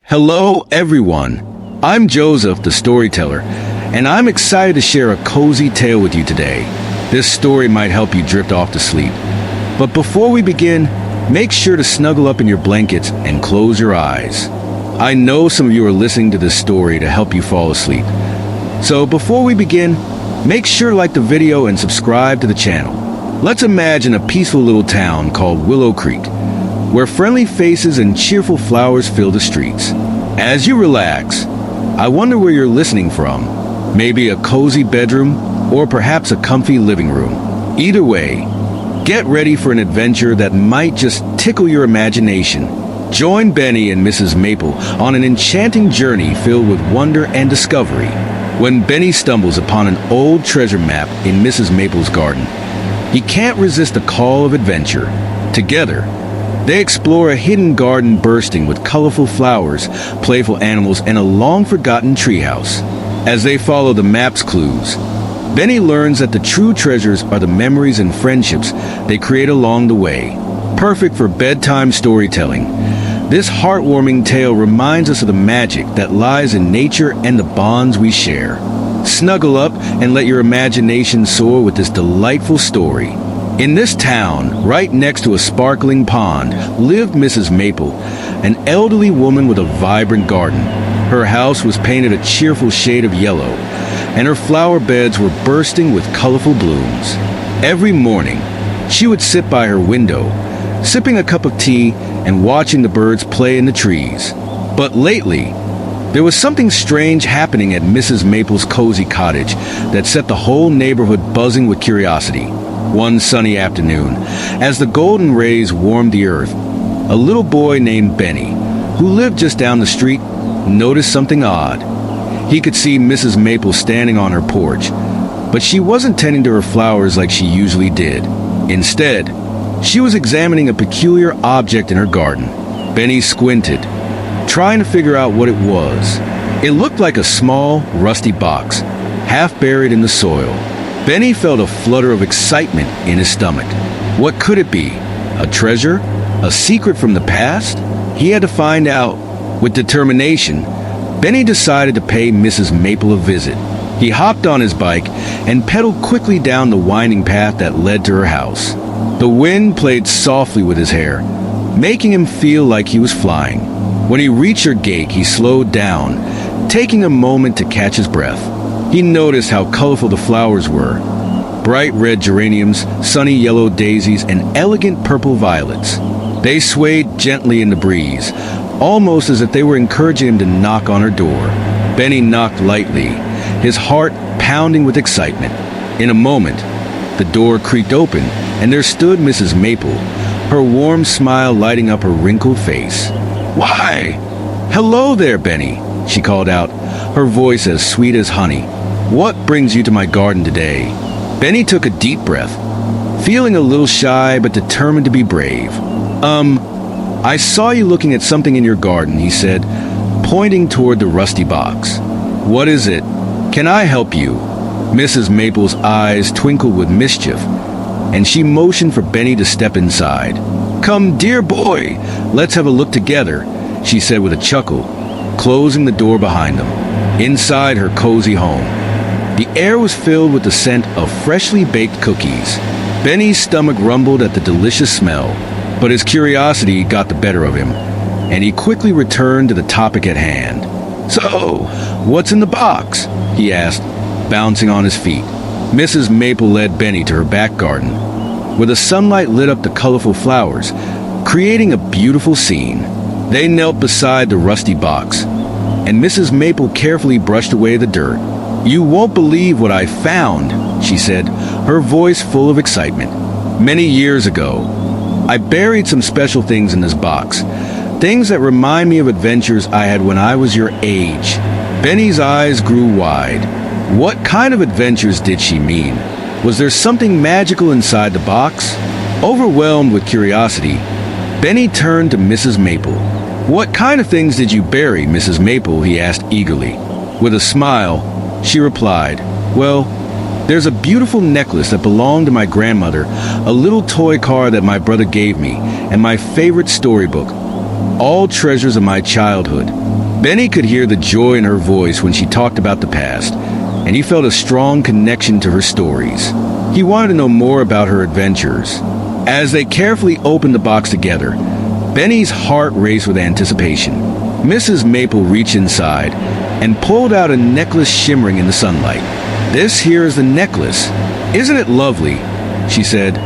Hello, everyone. I'm Joseph, the storyteller, and I'm excited to share a cozy tale with you today. This story might help you drift off to sleep. But before we begin, make sure to snuggle up in your blankets and close your eyes. I know some of you are listening to this story to help you fall asleep. So before we begin, make sure to like the video and subscribe to the channel. Let's imagine a peaceful little town called Willow Creek, where friendly faces and cheerful flowers fill the streets. As you relax, I wonder where you're listening from. Maybe a cozy bedroom, or perhaps a comfy living room. Either way, get ready for an adventure that might just tickle your imagination. Join Benny and Mrs. Maple on an enchanting journey filled with wonder and discovery. When Benny stumbles upon an old treasure map in Mrs. Maple's garden, he can't resist the call of adventure. Together, they explore a hidden garden bursting with colorful flowers, playful animals, and a long-forgotten treehouse. As they follow the map's clues, Benny learns that the true treasures are the memories and friendships they create along the way. Perfect for bedtime storytelling, this heartwarming tale reminds us of the magic that lies in nature and the bonds we share. Snuggle up and let your imagination soar with this delightful story. In this town, right next to a sparkling pond, lived Mrs. Maple, an elderly woman with a vibrant garden. Her house was painted a cheerful shade of yellow, and her flower beds were bursting with colorful blooms. Every morning, she would sit by her window, sipping a cup of tea and watching the birds play in the trees. But lately, there was something strange happening at Mrs. Maple's cozy cottage that set the whole neighborhood buzzing with curiosity. One sunny afternoon, as the golden rays warmed the earth, a little boy named Benny, who lived just down the street, noticed something odd. He could see Mrs. Maple standing on her porch, but she wasn't tending to her flowers like she usually did. Instead, she was examining a peculiar object in her garden. Benny squinted, trying to figure out what it was. It looked like a small, rusty box, half buried in the soil. Benny felt a flutter of excitement in his stomach. What could it be? A treasure? A secret from the past? He had to find out. With determination, Benny decided to pay Mrs. Maple a visit. He hopped on his bike and pedaled quickly down the winding path that led to her house. The wind played softly with his hair, making him feel like he was flying. When he reached her gate, he slowed down, taking a moment to catch his breath. He noticed how colorful the flowers were. Bright red geraniums, sunny yellow daisies, and elegant purple violets. They swayed gently in the breeze, almost as if they were encouraging him to knock on her door. Benny knocked lightly, his heart pounding with excitement. In a moment, the door creaked open, and there stood Mrs. Maple, her warm smile lighting up her wrinkled face. "Why, hello there, Benny," she called out, her voice as sweet as honey. "What brings you to my garden today?" Benny took a deep breath, feeling a little shy but determined to be brave. I saw you looking at something in your garden," he said, pointing toward the rusty box. "What is it? Can I help you?" Mrs. Maple's eyes twinkled with mischief, and she motioned for Benny to step inside. "Come, dear boy, let's have a look together," she said with a chuckle, closing the door behind them. Inside her cozy home, the air was filled with the scent of freshly baked cookies. Benny's stomach rumbled at the delicious smell, but his curiosity got the better of him, and he quickly returned to the topic at hand. "So, what's in the box?" he asked, bouncing on his feet. Mrs. Maple led Benny to her back garden, where the sunlight lit up the colorful flowers, creating a beautiful scene. They knelt beside the rusty box, and Mrs. Maple carefully brushed away the dirt. "You won't believe what I found," she said, her voice full of excitement. "Many years ago, I buried some special things in this box, things that remind me of adventures I had when I was your age." Benny's eyes grew wide. What kind of adventures did she mean? Was there something magical inside the box? Overwhelmed with curiosity, Benny turned to Mrs. Maple. "What kind of things did you bury, Mrs. Maple?" he asked eagerly. With a smile, she replied, "Well, there's a beautiful necklace that belonged to my grandmother, a little toy car that my brother gave me, and my favorite storybook. all treasures of my childhood. Benny could hear the joy in her voice when she talked about the past, and he felt a strong connection to her stories. He wanted to know more about her adventures. As they carefully opened the box together, Benny's heart raced with anticipation. Mrs. Maple reached inside and pulled out a necklace shimmering in the sunlight. "This here is the necklace. Isn't it lovely?" she said,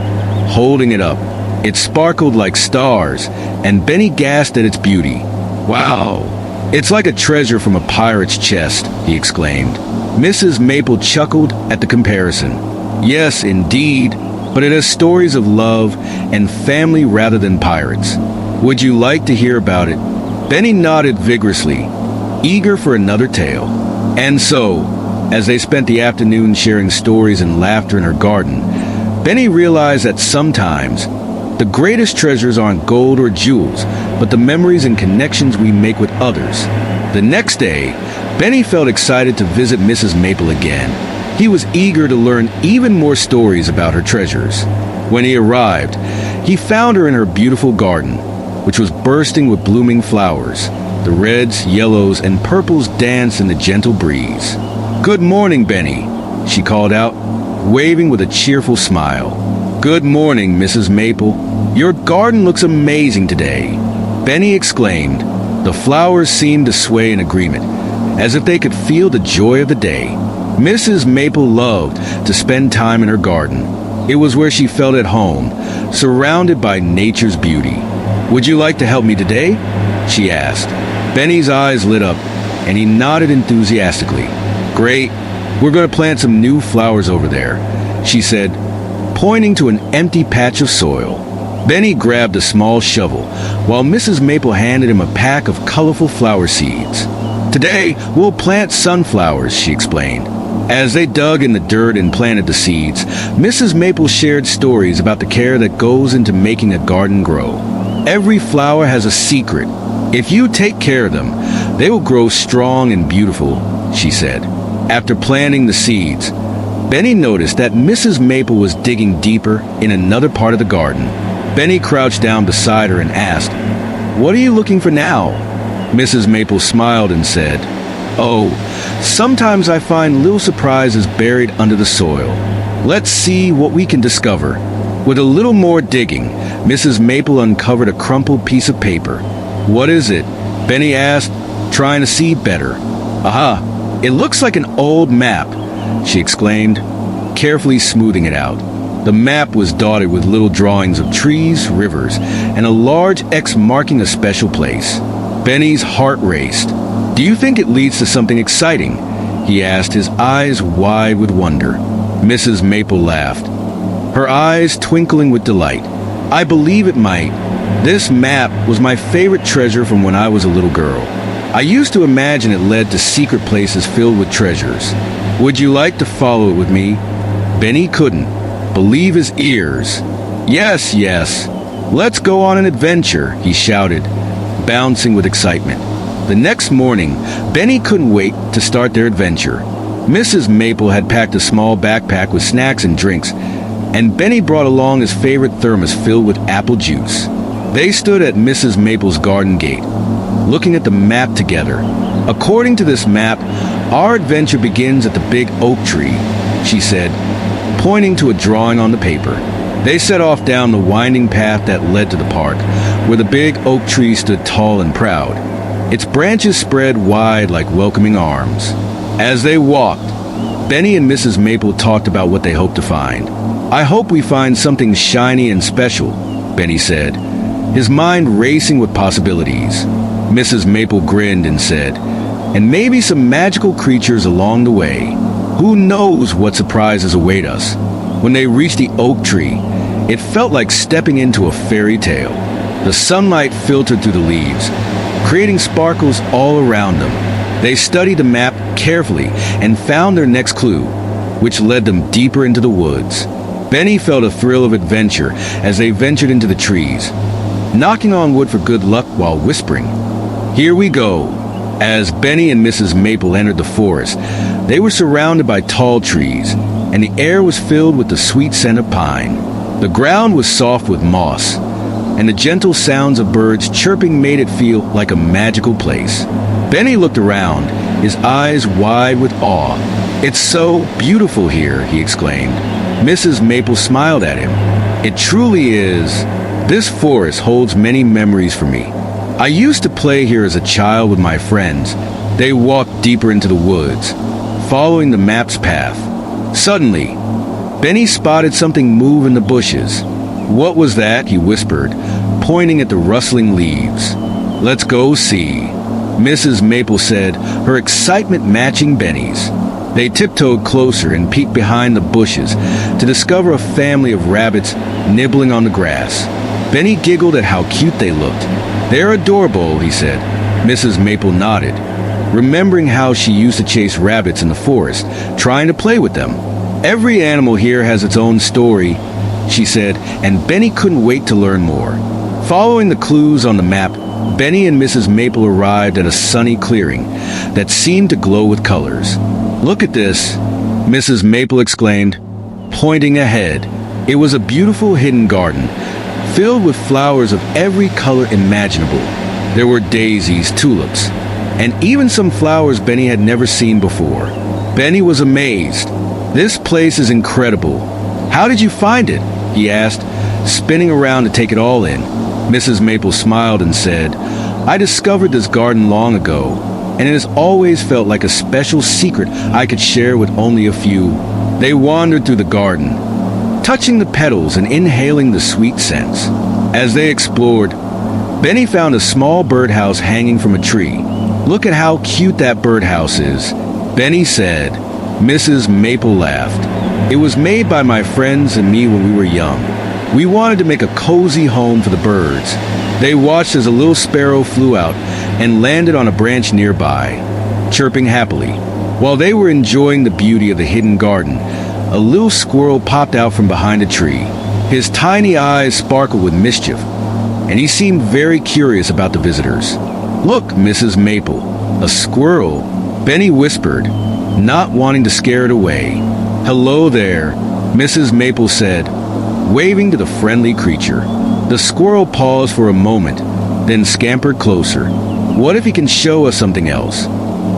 holding it up. It sparkled like stars, and Benny gasped at its beauty. "Wow, it's like a treasure from a pirate's chest," he exclaimed. Mrs. Maple chuckled at the comparison. "Yes, indeed, but it has stories of love and family rather than pirates. Would you like to hear about it?" Benny nodded vigorously, eager for another tale. And so, as they spent the afternoon sharing stories and laughter in her garden, Benny realized that sometimes the greatest treasures aren't gold or jewels, but the memories and connections we make with others. The next day, Benny felt excited to visit Mrs. Maple again. He was eager to learn even more stories about her treasures. When he arrived, he found her in her beautiful garden, which was bursting with blooming flowers. The reds, yellows, and purples danced in the gentle breeze. "Good morning, Benny," she called out, waving with a cheerful smile. "Good morning, Mrs. Maple. Your garden looks amazing today," Benny exclaimed. The flowers seemed to sway in agreement, as if they could feel the joy of the day. Mrs. Maple loved to spend time in her garden. It was where she felt at home, surrounded by nature's beauty. "Would you like to help me today?" she asked. Benny's eyes lit up, and he nodded enthusiastically. "Great. We're going to plant some new flowers over there," she said, pointing to an empty patch of soil. Benny grabbed a small shovel, while Mrs. Maple handed him a pack of colorful flower seeds. "Today, we'll plant sunflowers," she explained. As they dug in the dirt and planted the seeds, Mrs. Maple shared stories about the care that goes into making a garden grow. "Every flower has a secret. If you take care of them, they will grow strong and beautiful," she said. After planting the seeds, Benny noticed that Mrs. Maple was digging deeper in another part of the garden. Benny crouched down beside her and asked, "What are you looking for now?" Mrs. Maple smiled and said, "Oh, sometimes I find little surprises buried under the soil. Let's see what we can discover." With a little more digging, Mrs. Maple uncovered a crumpled piece of paper. "What is it?" Benny asked, trying to see better. "Aha, it looks like an old map," she exclaimed, carefully smoothing it out. The map was dotted with little drawings of trees, rivers, and a large X marking a special place. Benny's heart raced. "Do you think it leads to something exciting?" he asked, his eyes wide with wonder. Mrs. Maple laughed, her eyes twinkling with delight. "I believe it might. This map was my favorite treasure from when I was a little girl. I used to imagine it led to secret places filled with treasures. Would you like to follow it with me?" Benny couldn't believe his ears. "Yes, yes. Let's go on an adventure," he shouted, bouncing with excitement. The next morning, Benny couldn't wait to start their adventure. Mrs. Maple had packed a small backpack with snacks and drinks, and Benny brought along his favorite thermos filled with apple juice. They stood at Mrs. Maple's garden gate, looking at the map together. "According to this map, our adventure begins at the big oak tree," she said, pointing to a drawing on the paper. They set off down the winding path that led to the park, where the big oak tree stood tall and proud. Its branches spread wide like welcoming arms. As they walked, Benny and Mrs. Maple talked about what they hoped to find. "I hope we find something shiny and special," Benny said, his mind racing with possibilities. Mrs. Maple grinned and said, "And maybe some magical creatures along the way. Who knows what surprises await us?" When they reached the oak tree, it felt like stepping into a fairy tale. The sunlight filtered through the leaves, creating sparkles all around them. They studied the map carefully and found their next clue, which led them deeper into the woods. Benny felt a thrill of adventure as they ventured into the trees, knocking on wood for good luck while whispering, "Here we go." As Benny and Mrs. Maple entered the forest, they were surrounded by tall trees, and the air was filled with the sweet scent of pine. The ground was soft with moss, and the gentle sounds of birds chirping made it feel like a magical place. Benny looked around, his eyes wide with awe. "It's so beautiful here," he exclaimed. Mrs. Maple smiled at him. "It truly is. This forest holds many memories for me. I used to play here as a child with my friends. They walked deeper into the woods, following the map's path. Suddenly, Benny spotted something move in the bushes. "What was that?" he whispered, pointing at the rustling leaves. "Let's go see," Mrs. Maple said, her excitement matching Benny's. They tiptoed closer and peeked behind the bushes to discover a family of rabbits nibbling on the grass. Benny giggled at how cute they looked. "They're adorable," he said. Mrs. Maple nodded, remembering how she used to chase rabbits in the forest, trying to play with them. "Every animal here has its own story," she said, and Benny couldn't wait to learn more. Following the clues on the map, Benny and Mrs. Maple arrived at a sunny clearing that seemed to glow with colors. "Look at this," Mrs. Maple exclaimed, pointing ahead. It was a beautiful hidden garden, filled with flowers of every color imaginable. There were daisies, tulips, and even some flowers Benny had never seen before. Benny was amazed. "This place is incredible. How did you find it?" he asked, spinning around to take it all in. Mrs. Maple smiled and said, "I discovered this garden long ago, and it has always felt like a special secret I could share with only a few." They wandered through the garden, touching the petals and inhaling the sweet scents. As they explored, Benny found a small birdhouse hanging from a tree. "Look at how cute that birdhouse is," Benny said. Mrs. Maple laughed. "It was made by my friends and me when we were young. We wanted to make a cozy home for the birds." They watched as a little sparrow flew out and landed on a branch nearby, chirping happily. While they were enjoying the beauty of the hidden garden, a little squirrel popped out from behind a tree. His tiny eyes sparkled with mischief, and he seemed very curious about the visitors. "Look, Mrs. Maple, a squirrel," Benny whispered, not wanting to scare it away. "Hello there," Mrs. Maple said, waving to the friendly creature. The squirrel paused for a moment, then scampered closer. "What if he can show us something else?"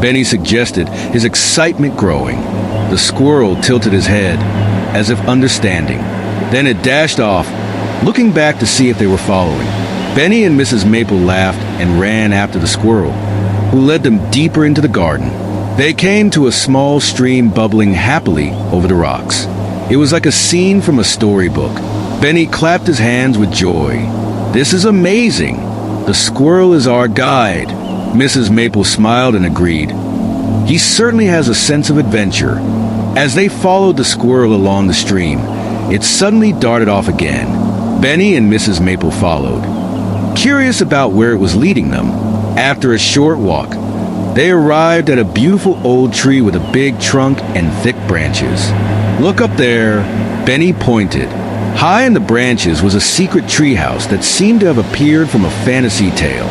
Benny suggested, his excitement growing. The squirrel tilted his head, as if understanding. Then it dashed off, looking back to see if they were following. Benny and Mrs. Maple laughed and ran after the squirrel, who led them deeper into the garden. They came to a small stream bubbling happily over the rocks. It was like a scene from a storybook. Benny clapped his hands with joy. "This is amazing. The squirrel is our guide." Mrs. Maple smiled and agreed. "He certainly has a sense of adventure." As they followed the squirrel along the stream, it suddenly darted off again. Benny and Mrs. Maple followed, curious about where it was leading them. After a short walk, they arrived at a beautiful old tree with a big trunk and thick branches. "Look up there," Benny pointed. High in the branches was a secret treehouse that seemed to have appeared from a fantasy tale.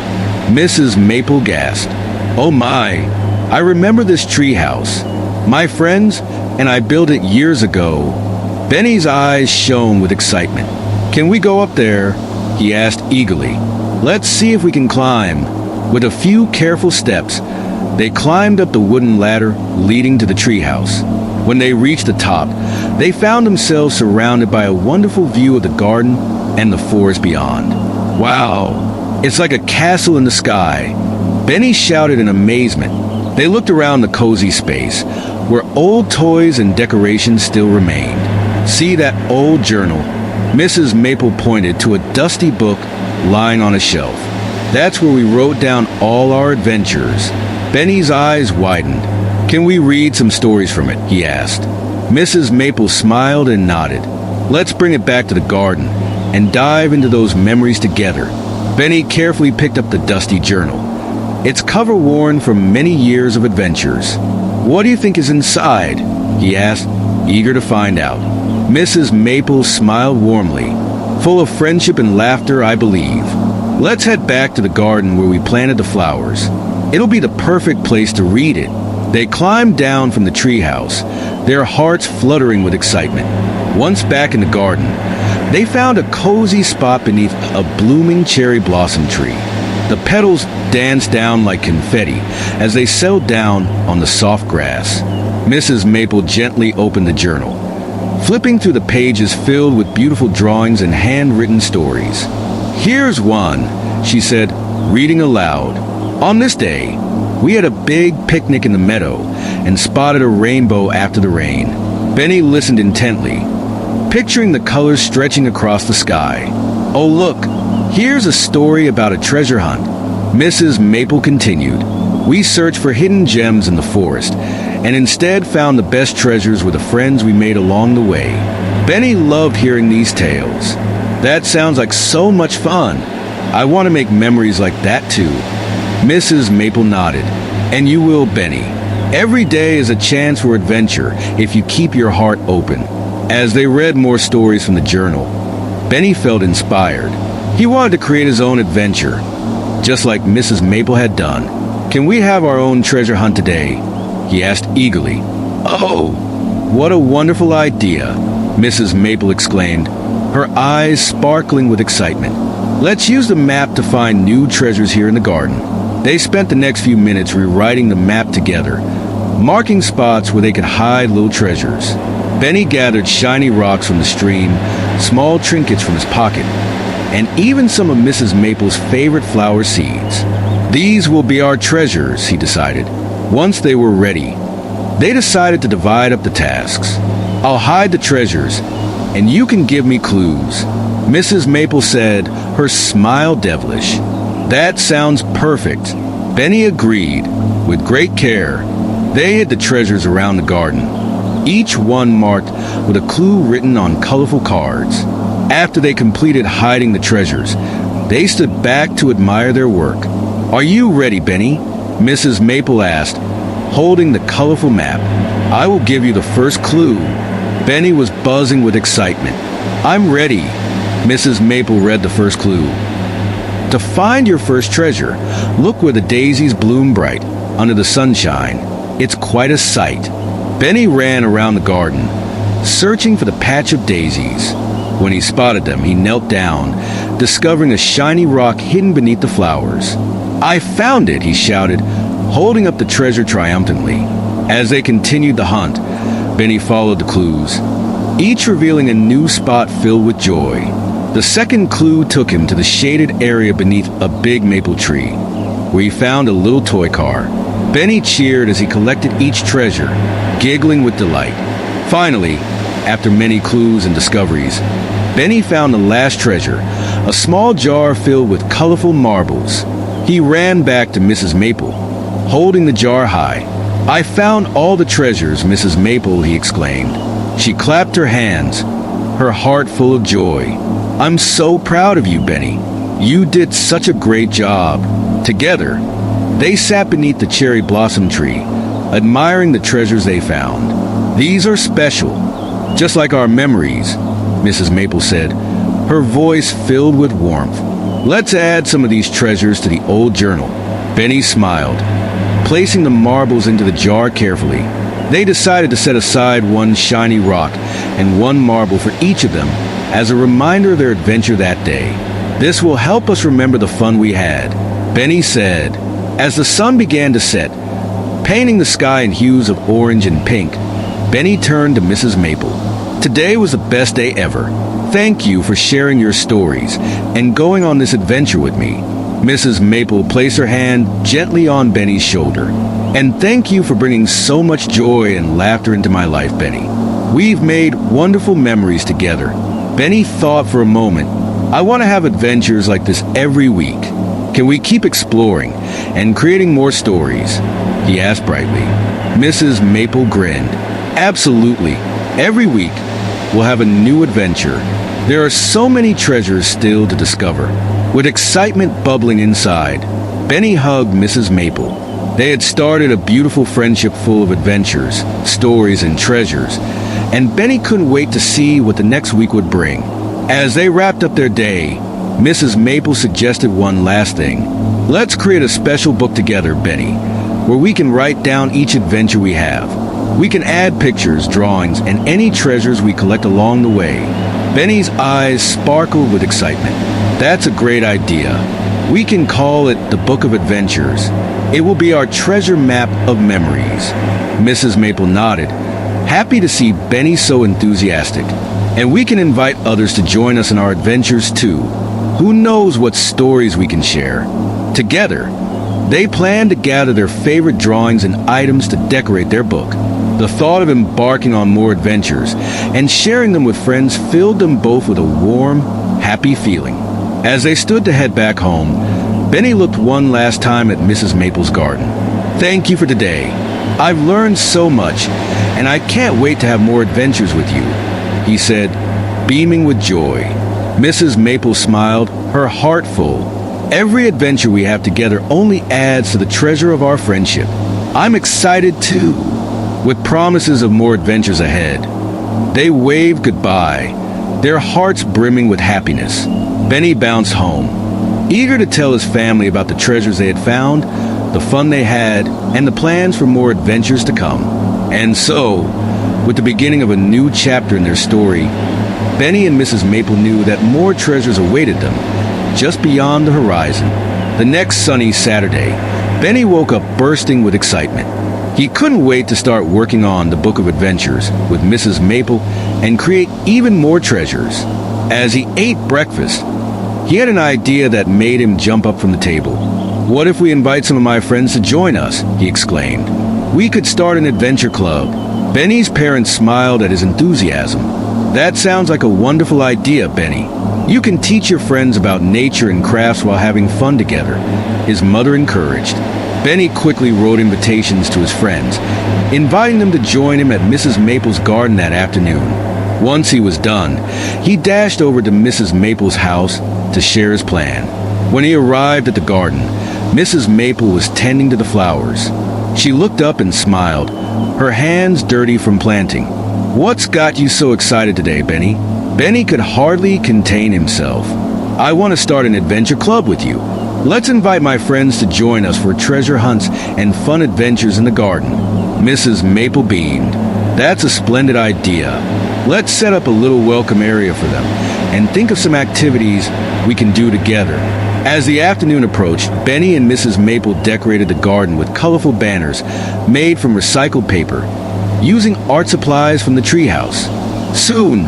Mrs. Maple gasped. "Oh my, I remember this treehouse. My friends and I built it years ago." Benny's eyes shone with excitement. "Can we go up there?" he asked eagerly. "Let's see if we can climb." With a few careful steps, they climbed up the wooden ladder leading to the treehouse. When they reached the top, they found themselves surrounded by a wonderful view of the garden and the forest beyond. "Wow, it's like a castle in the sky," Benny shouted in amazement. They looked around the cozy space, where old toys and decorations still remained. "See that old journal?" Mrs. Maple pointed to a dusty book lying on a shelf. "That's where we wrote down all our adventures." Benny's eyes widened. "Can we read some stories from it?" he asked. Mrs. Maple smiled and nodded. "Let's bring it back to the garden and dive into those memories together." Benny carefully picked up the dusty journal, its cover worn from many years of adventures. "What do you think is inside?" he asked, eager to find out. Mrs. Maple smiled warmly. "Full of friendship and laughter, I believe. Let's head back to the garden where we planted the flowers. It'll be the perfect place to read it." They climbed down from the treehouse, their hearts fluttering with excitement. Once back in the garden, They found a cozy spot beneath a blooming cherry blossom tree. The petals danced down like confetti as they settled down on the soft grass. Mrs. Maple gently opened the journal, flipping through the pages filled with beautiful drawings and handwritten stories. "Here's one," she said, reading aloud. "On this day, we had a big picnic in the meadow and spotted a rainbow after the rain." Benny listened intently, picturing the colors stretching across the sky. "Oh, look, here's a story about a treasure hunt," Mrs. Maple continued. "We searched for hidden gems in the forest and instead found the best treasures with the friends we made along the way." Benny loved hearing these tales. "That sounds like so much fun. I want to make memories like that too." Mrs. Maple nodded. "And you will, Benny. Every day is a chance for adventure if you keep your heart open." As they read more stories from the journal, Benny felt inspired. He wanted to create his own adventure, just like Mrs. Maple had done. "Can we have our own treasure hunt today?" he asked eagerly. "Oh, what a wonderful idea," Mrs. Maple exclaimed, her eyes sparkling with excitement. "Let's use the map to find new treasures here in the garden." They spent the next few minutes rewriting the map together, marking spots where they could hide little treasures. Benny gathered shiny rocks from the stream, small trinkets from his pocket, and even some of Mrs. Maple's favorite flower seeds. "These will be our treasures," he decided. Once they were ready, they decided to divide up the tasks. "I'll hide the treasures, and you can give me clues," Mrs. Maple said, her smile devilish. "That sounds perfect," Benny agreed. With great care, they hid the treasures around the garden, each one marked with a clue written on colorful cards. After they completed hiding the treasures, they stood back to admire their work. "Are you ready, Benny?" Mrs. Maple asked, holding the colorful map. "I will give you the first clue." Benny was buzzing with excitement. "I'm ready." Mrs. Maple read the first clue. "To find your first treasure, look where the daisies bloom bright under the sunshine. It's quite a sight." Benny ran around the garden, searching for the patch of daisies. When he spotted them, he knelt down, discovering a shiny rock hidden beneath the flowers. "I found it," he shouted, holding up the treasure triumphantly. As they continued the hunt, Benny followed the clues, each revealing a new spot filled with joy. The second clue took him to the shaded area beneath a big maple tree, where he found a little toy car. Benny cheered as he collected each treasure, giggling with delight. Finally, after many clues and discoveries, Benny found the last treasure, a small jar filled with colorful marbles. He ran back to Mrs. Maple, holding the jar high. "I found all the treasures, Mrs. Maple," he exclaimed. She clapped her hands, her heart full of joy. "I'm so proud of you, Benny. You did such a great job." Together, they sat beneath the cherry blossom tree, admiring the treasures they found. "These are special, just like our memories," Mrs. Maple said, her voice filled with warmth. "Let's add some of these treasures to the old journal." Benny smiled, placing the marbles into the jar carefully. They decided to set aside one shiny rock and one marble for each of them as a reminder of their adventure that day. "This will help us remember the fun we had," Benny said. As the sun began to set, painting the sky in hues of orange and pink, Benny turned to Mrs. Maple. "Today was the best day ever. Thank you for sharing your stories and going on this adventure with me." Mrs. Maple placed her hand gently on Benny's shoulder. "And thank you for bringing so much joy and laughter into my life, Benny. We've made wonderful memories together." Benny thought for a moment. "I want to have adventures like this every week. Can we keep exploring and creating more stories?" he asked brightly. Mrs. Maple grinned. "Absolutely. Every week, we'll have a new adventure. There are so many treasures still to discover." With excitement bubbling inside, Benny hugged Mrs. Maple. They had started a beautiful friendship full of adventures, stories, and treasures, and Benny couldn't wait to see what the next week would bring. As they wrapped up their day, Mrs. Maple suggested one last thing. "Let's create a special book together, Benny, where we can write down each adventure we have. We can add pictures, drawings, and any treasures we collect along the way. Benny's eyes sparkled with excitement. That's a great idea. We can call it the Book of Adventures. It will be our treasure map of memories. Mrs. Maple nodded, happy to see Benny so enthusiastic. And we can invite others to join us in our adventures too. Who knows what stories we can share? Together, they plan to gather their favorite drawings and items to decorate their book. The thought of embarking on more adventures and sharing them with friends filled them both with a warm, happy feeling. As they stood to head back home, Benny looked one last time at Mrs. Maple's garden. Thank you for today. I've learned so much, and I can't wait to have more adventures with you, he said, beaming with joy. Mrs. Maple smiled, her heart full. Every adventure we have together only adds to the treasure of our friendship. I'm excited too, with promises of more adventures ahead. They waved goodbye, their hearts brimming with happiness. Benny bounced home, eager to tell his family about the treasures they had found, the fun they had, and the plans for more adventures to come. And so, with the beginning of a new chapter in their story, Benny and Mrs. Maple knew that more treasures awaited them, just beyond the horizon. The next sunny Saturday, Benny woke up bursting with excitement. He couldn't wait to start working on the Book of Adventures with Mrs. Maple and create even more treasures. As he ate breakfast, he had an idea that made him jump up from the table. What if we invite some of my friends to join us? He exclaimed. We could start an adventure club. Benny's parents smiled at his enthusiasm. That sounds like a wonderful idea, Benny. You can teach your friends about nature and crafts while having fun together, his mother encouraged. Benny quickly wrote invitations to his friends, inviting them to join him at Mrs. Maple's garden that afternoon. Once he was done, he dashed over to Mrs. Maple's house to share his plan. When he arrived at the garden, Mrs. Maple was tending to the flowers. She looked up and smiled, her hands dirty from planting. What's got you so excited today, Benny? Benny could hardly contain himself. I want to start an adventure club with you. Let's invite my friends to join us for treasure hunts and fun adventures in the garden. Mrs. Maple beamed. That's a splendid idea. Let's set up a little welcome area for them and think of some activities we can do together. As the afternoon approached, Benny and Mrs. Maple decorated the garden with colorful banners made from recycled paper, using art supplies from the treehouse. Soon,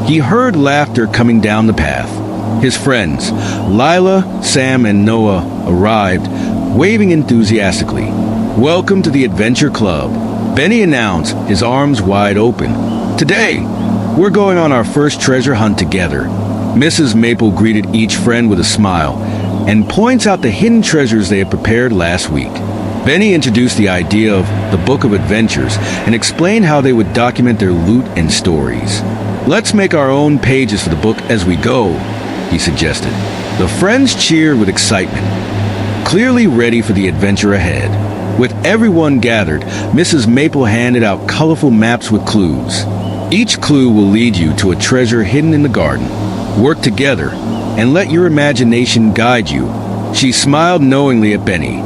he heard laughter coming down the path. His friends, Lila, Sam, and Noah, arrived, waving enthusiastically. Welcome to the Adventure Club, Benny announced, his arms wide open. Today, we're going on our first treasure hunt together. Mrs. Maple greeted each friend with a smile and points out the hidden treasures they had prepared last week. Benny introduced the idea of the Book of Adventures and explained how they would document their loot and stories. Let's make our own pages for the book as we go, he suggested. The friends cheered with excitement, clearly ready for the adventure ahead. With everyone gathered, Mrs. Maple handed out colorful maps with clues. Each clue will lead you to a treasure hidden in the garden. Work together and let your imagination guide you. She smiled knowingly at Benny.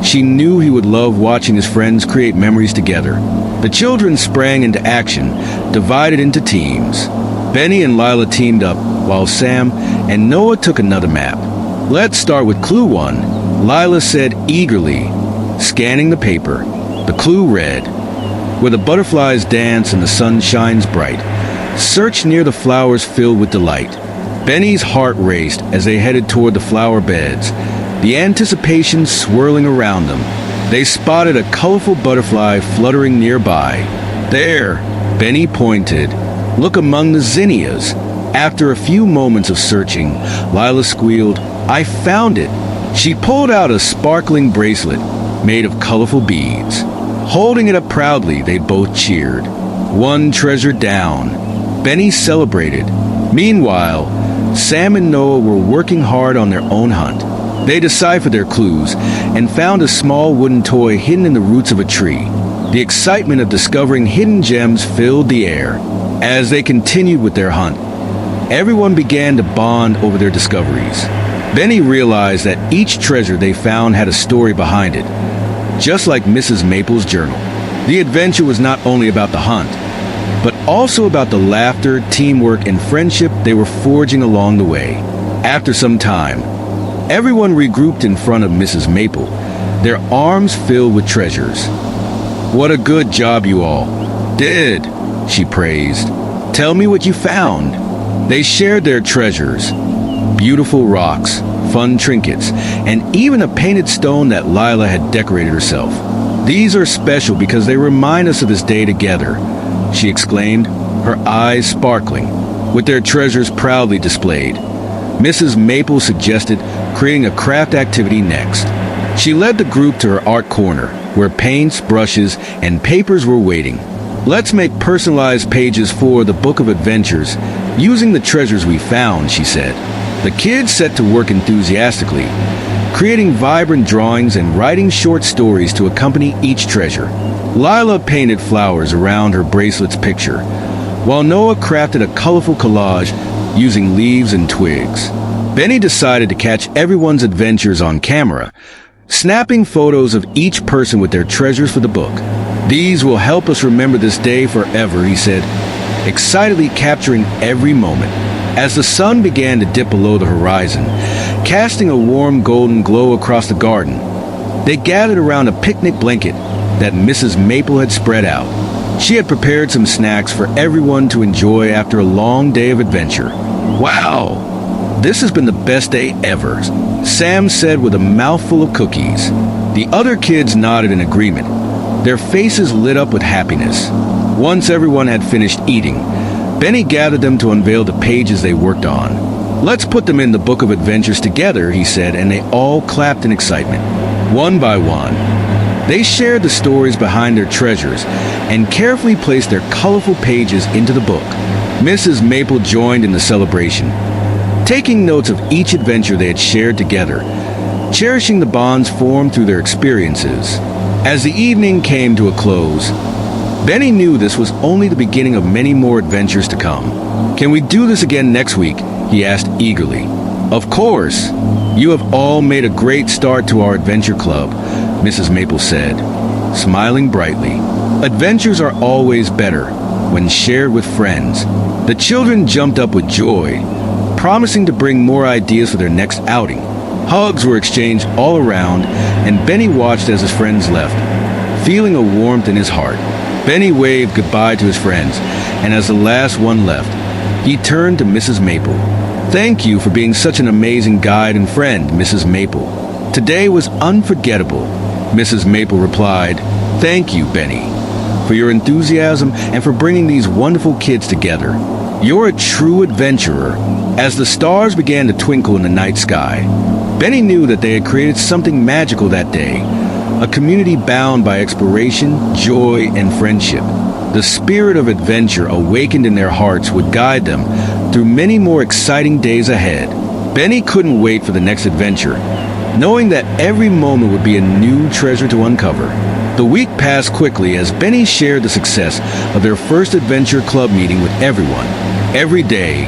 She knew he would love watching his friends create memories together. The children sprang into action, divided into teams. Benny and Lila teamed up, while Sam and Noah took another map. Let's start with clue 1, Lila said eagerly, scanning the paper. The clue read, where the butterflies dance and the sun shines bright, search near the flowers filled with delight. Benny's heart raced as they headed toward the flower beds, the anticipation swirling around them. They spotted a colorful butterfly fluttering nearby. There, Benny pointed. Look among the zinnias. After a few moments of searching, Lila squealed, I found it. She pulled out a sparkling bracelet made of colorful beads. Holding it up proudly, they both cheered. One treasure down. Benny celebrated. Meanwhile, Sam and Noah were working hard on their own hunt. They deciphered their clues and found a small wooden toy hidden in the roots of a tree. The excitement of discovering hidden gems filled the air. As they continued with their hunt, everyone began to bond over their discoveries. Benny realized that each treasure they found had a story behind it, just like Mrs. Maple's journal. The adventure was not only about the hunt, but also about the laughter, teamwork, and friendship they were forging along the way. After some time, everyone regrouped in front of Mrs. Maple, their arms filled with treasures. "What a good job you all did," she praised. "Tell me what you found." They shared their treasures, beautiful rocks, fun trinkets, and even a painted stone that Lila had decorated herself. "These are special because they remind us of this day together," she exclaimed, her eyes sparkling, with their treasures proudly displayed. Mrs. Maple suggested creating a craft activity next. She led the group to her art corner, where paints, brushes, and papers were waiting. "Let's make personalized pages for the Book of Adventures using the treasures we found," she said. The kids set to work enthusiastically, creating vibrant drawings and writing short stories to accompany each treasure. Lila painted flowers around her bracelet's picture, while Noah crafted a colorful collage using leaves and twigs. Benny decided to catch everyone's adventures on camera, snapping photos of each person with their treasures for the book. "These will help us remember this day forever," he said, excitedly capturing every moment. As the sun began to dip below the horizon, casting a warm golden glow across the garden, they gathered around a picnic blanket that Mrs. Maple had spread out. She had prepared some snacks for everyone to enjoy after a long day of adventure. "Wow, this has been the best day ever," Sam said with a mouthful of cookies. The other kids nodded in agreement, their faces lit up with happiness. Once everyone had finished eating, Benny gathered them to unveil the pages they worked on. "Let's put them in the Book of Adventures together," he said, and they all clapped in excitement. One by one, they shared the stories behind their treasures and carefully placed their colorful pages into the book. Mrs. Maple joined in the celebration, taking notes of each adventure they had shared together, cherishing the bonds formed through their experiences. As the evening came to a close, Benny knew this was only the beginning of many more adventures to come. "Can we do this again next week?" he asked eagerly. "Of course. You have all made a great start to our adventure club," Mrs. Maple said, smiling brightly. "Adventures are always better when shared with friends." The children jumped up with joy, promising to bring more ideas for their next outing. Hugs were exchanged all around, and Benny watched as his friends left, feeling a warmth in his heart. Benny waved goodbye to his friends, and as the last one left, he turned to Mrs. Maple. "Thank you for being such an amazing guide and friend, Mrs. Maple. Today was unforgettable." Mrs. Maple replied, "Thank you, Benny, for your enthusiasm and for bringing these wonderful kids together. You're a true adventurer." As the stars began to twinkle in the night sky, Benny knew that they had created something magical that day, a community bound by exploration, joy, and friendship. The spirit of adventure awakened in their hearts would guide them through many more exciting days ahead. Benny couldn't wait for the next adventure, knowing that every moment would be a new treasure to uncover. The week passed quickly as Benny shared the success of their first adventure club meeting with everyone. Every day,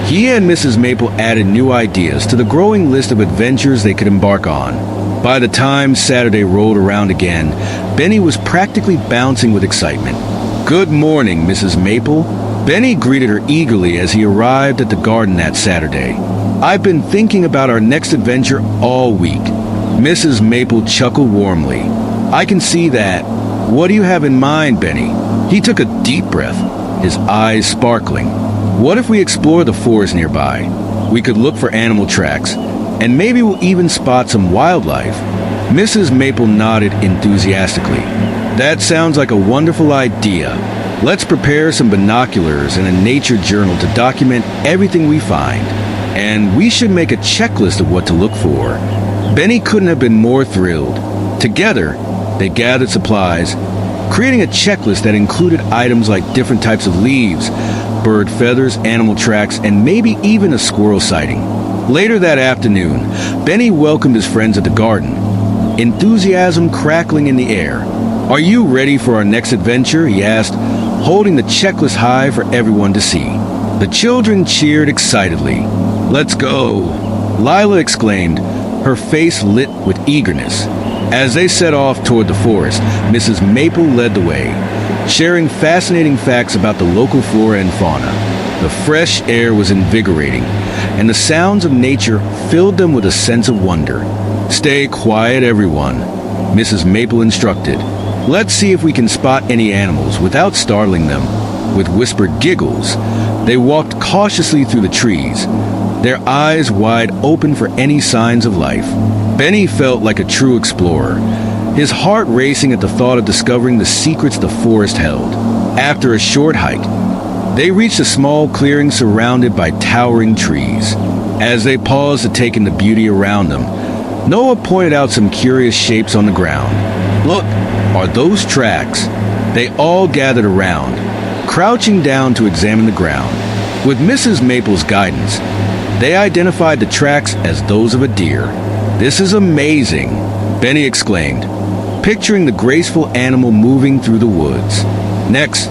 he and Mrs. Maple added new ideas to the growing list of adventures they could embark on. By the time Saturday rolled around again, Benny was practically bouncing with excitement. "Good morning, Mrs. Maple." Benny greeted her eagerly as he arrived at the garden that Saturday. "I've been thinking about our next adventure all week." Mrs. Maple chuckled warmly. "I can see that. What do you have in mind, Benny?" He took a deep breath, his eyes sparkling. "What if we explore the forest nearby? We could look for animal tracks, and maybe we'll even spot some wildlife." Mrs. Maple nodded enthusiastically. "That sounds like a wonderful idea. Let's prepare some binoculars and a nature journal to document everything we find. And we should make a checklist of what to look for." Benny couldn't have been more thrilled. Together, they gathered supplies, creating a checklist that included items like different types of leaves, bird feathers, animal tracks, and maybe even a squirrel sighting. Later that afternoon, Benny welcomed his friends at the garden, enthusiasm crackling in the air. "Are you ready for our next adventure?" he asked, holding the checklist high for everyone to see. The children cheered excitedly. "Let's go!" Lila exclaimed, her face lit with eagerness. As they set off toward the forest, Mrs. Maple led the way, sharing fascinating facts about the local flora and fauna. The fresh air was invigorating, and the sounds of nature filled them with a sense of wonder. "Stay quiet, everyone," Mrs. Maple instructed. "Let's see if we can spot any animals without startling them." With whispered giggles, they walked cautiously through the trees, their eyes wide open for any signs of life. Benny felt like a true explorer, his heart racing at the thought of discovering the secrets the forest held. After a short hike, they reached a small clearing surrounded by towering trees. As they paused to take in the beauty around them, Noah pointed out some curious shapes on the ground. "Look, are those tracks?" They all gathered around, crouching down to examine the ground. With Mrs. Maple's guidance, they identified the tracks as those of a deer. "This is amazing," Benny exclaimed, picturing the graceful animal moving through the woods. Next,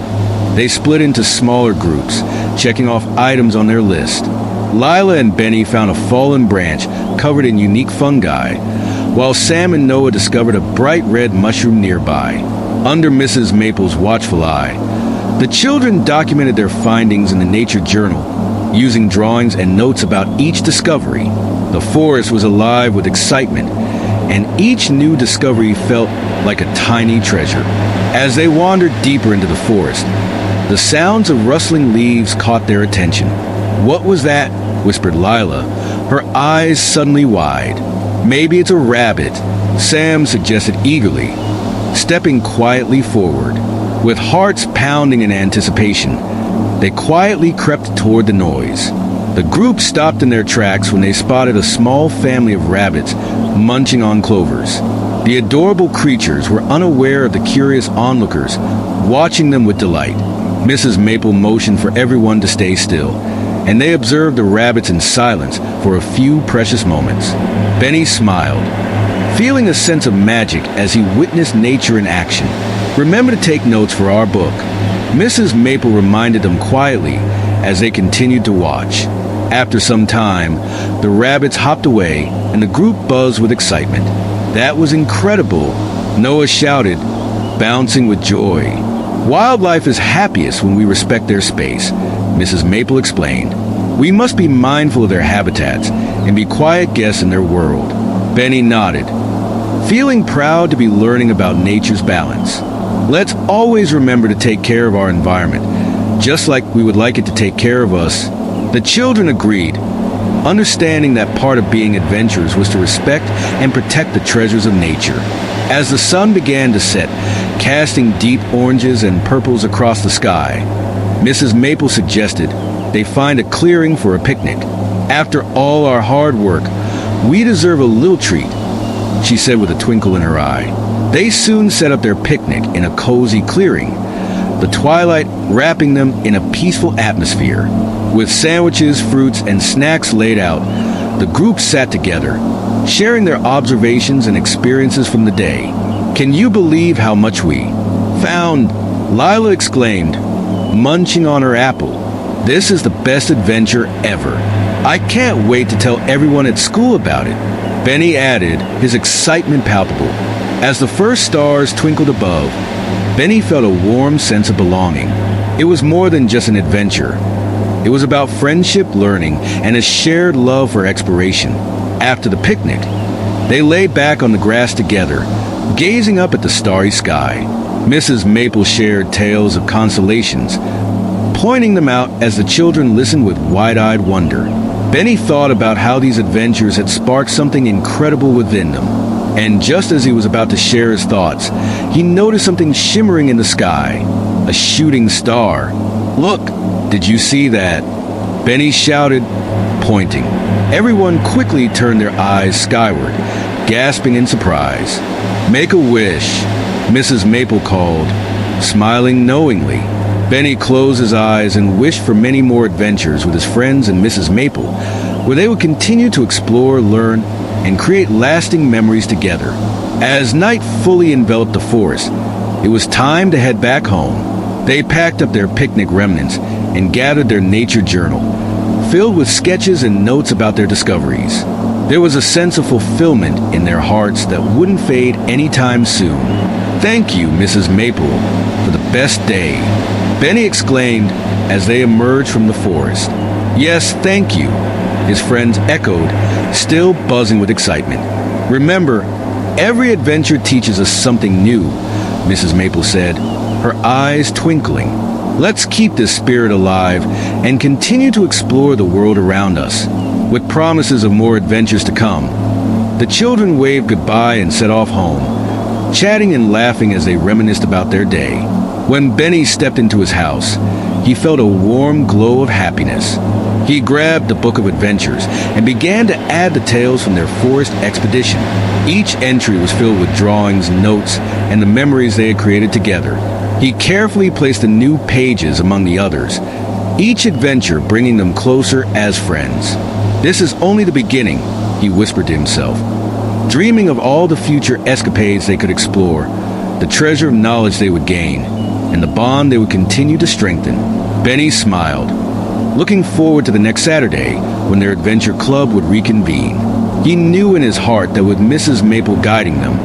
they split into smaller groups, checking off items on their list. Lila and Benny found a fallen branch covered in unique fungi, while Sam and Noah discovered a bright red mushroom nearby. Under Mrs. Maple's watchful eye, the children documented their findings in the nature journal, using drawings and notes about each discovery. The forest was alive with excitement, and each new discovery felt like a tiny treasure. As they wandered deeper into the forest, the sounds of rustling leaves caught their attention. "What was that?" whispered Lila, her eyes suddenly wide. "Maybe it's a rabbit," Sam suggested eagerly, stepping quietly forward. With hearts pounding in anticipation, they quietly crept toward the noise. The group stopped in their tracks when they spotted a small family of rabbits munching on clovers. The adorable creatures were unaware of the curious onlookers, watching them with delight. Mrs. Maple motioned for everyone to stay still, and they observed the rabbits in silence for a few precious moments. Benny smiled, feeling a sense of magic as he witnessed nature in action. "Remember to take notes for our book," Mrs. Maple reminded them quietly as they continued to watch. After some time, the rabbits hopped away and the group buzzed with excitement. "That was incredible," Noah shouted, bouncing with joy. "Wildlife is happiest when we respect their space," Mrs. Maple explained. "We must be mindful of their habitats and be quiet guests in their world." Benny nodded, feeling proud to be learning about nature's balance. "Let's always remember to take care of our environment, just like we would like it to take care of us." The children agreed, understanding that part of being adventurers was to respect and protect the treasures of nature. As the sun began to set, casting deep oranges and purples across the sky, Mrs. Maple suggested they find a clearing for a picnic. "After all our hard work, we deserve a little treat," she said with a twinkle in her eye. They soon set up their picnic in a cozy clearing, the twilight wrapping them in a peaceful atmosphere. With sandwiches, fruits, and snacks laid out, the group sat together, sharing their observations and experiences from the day. "Can you believe how much we found?" Lila exclaimed, munching on her apple. "This is the best adventure ever. I can't wait to tell everyone at school about it," Benny added, his excitement palpable. As the first stars twinkled above, Benny felt a warm sense of belonging. It was more than just an adventure. It was about friendship, learning, and a shared love for exploration. After the picnic, they lay back on the grass together, gazing up at the starry sky. Mrs. Maple shared tales of constellations, pointing them out as the children listened with wide-eyed wonder. Benny thought about how these adventures had sparked something incredible within them. And just as he was about to share his thoughts, he noticed something shimmering in the sky. A shooting star. "Look, did you see that?" Benny shouted, pointing. Everyone quickly turned their eyes skyward, gasping in surprise. "Make a wish," Mrs. Maple called, smiling knowingly. Benny closed his eyes and wished for many more adventures with his friends and Mrs. Maple, where they would continue to explore, learn, and create lasting memories together. As night fully enveloped the forest, it was time to head back home. They packed up their picnic remnants and gathered their nature journal, filled with sketches and notes about their discoveries. There was a sense of fulfillment in their hearts that wouldn't fade anytime soon. "Thank you, Mrs. Maple, for the best day," Benny exclaimed as they emerged from the forest. "Yes, thank you," his friends echoed, still buzzing with excitement. "Remember, every adventure teaches us something new," Mrs. Maple said, her eyes twinkling. "Let's keep this spirit alive and continue to explore the world around us, with promises of more adventures to come." The children waved goodbye and set off home, chatting and laughing as they reminisced about their day. When Benny stepped into his house, he felt a warm glow of happiness. He grabbed the book of adventures and began to add the tales from their forest expedition. Each entry was filled with drawings, notes, and the memories they had created together. He carefully placed the new pages among the others, each adventure bringing them closer as friends. "This is only the beginning," he whispered to himself, dreaming of all the future escapades they could explore, the treasure of knowledge they would gain, and the bond they would continue to strengthen. Benny smiled, looking forward to the next Saturday when their adventure club would reconvene. He knew in his heart that with Mrs. Maple guiding them,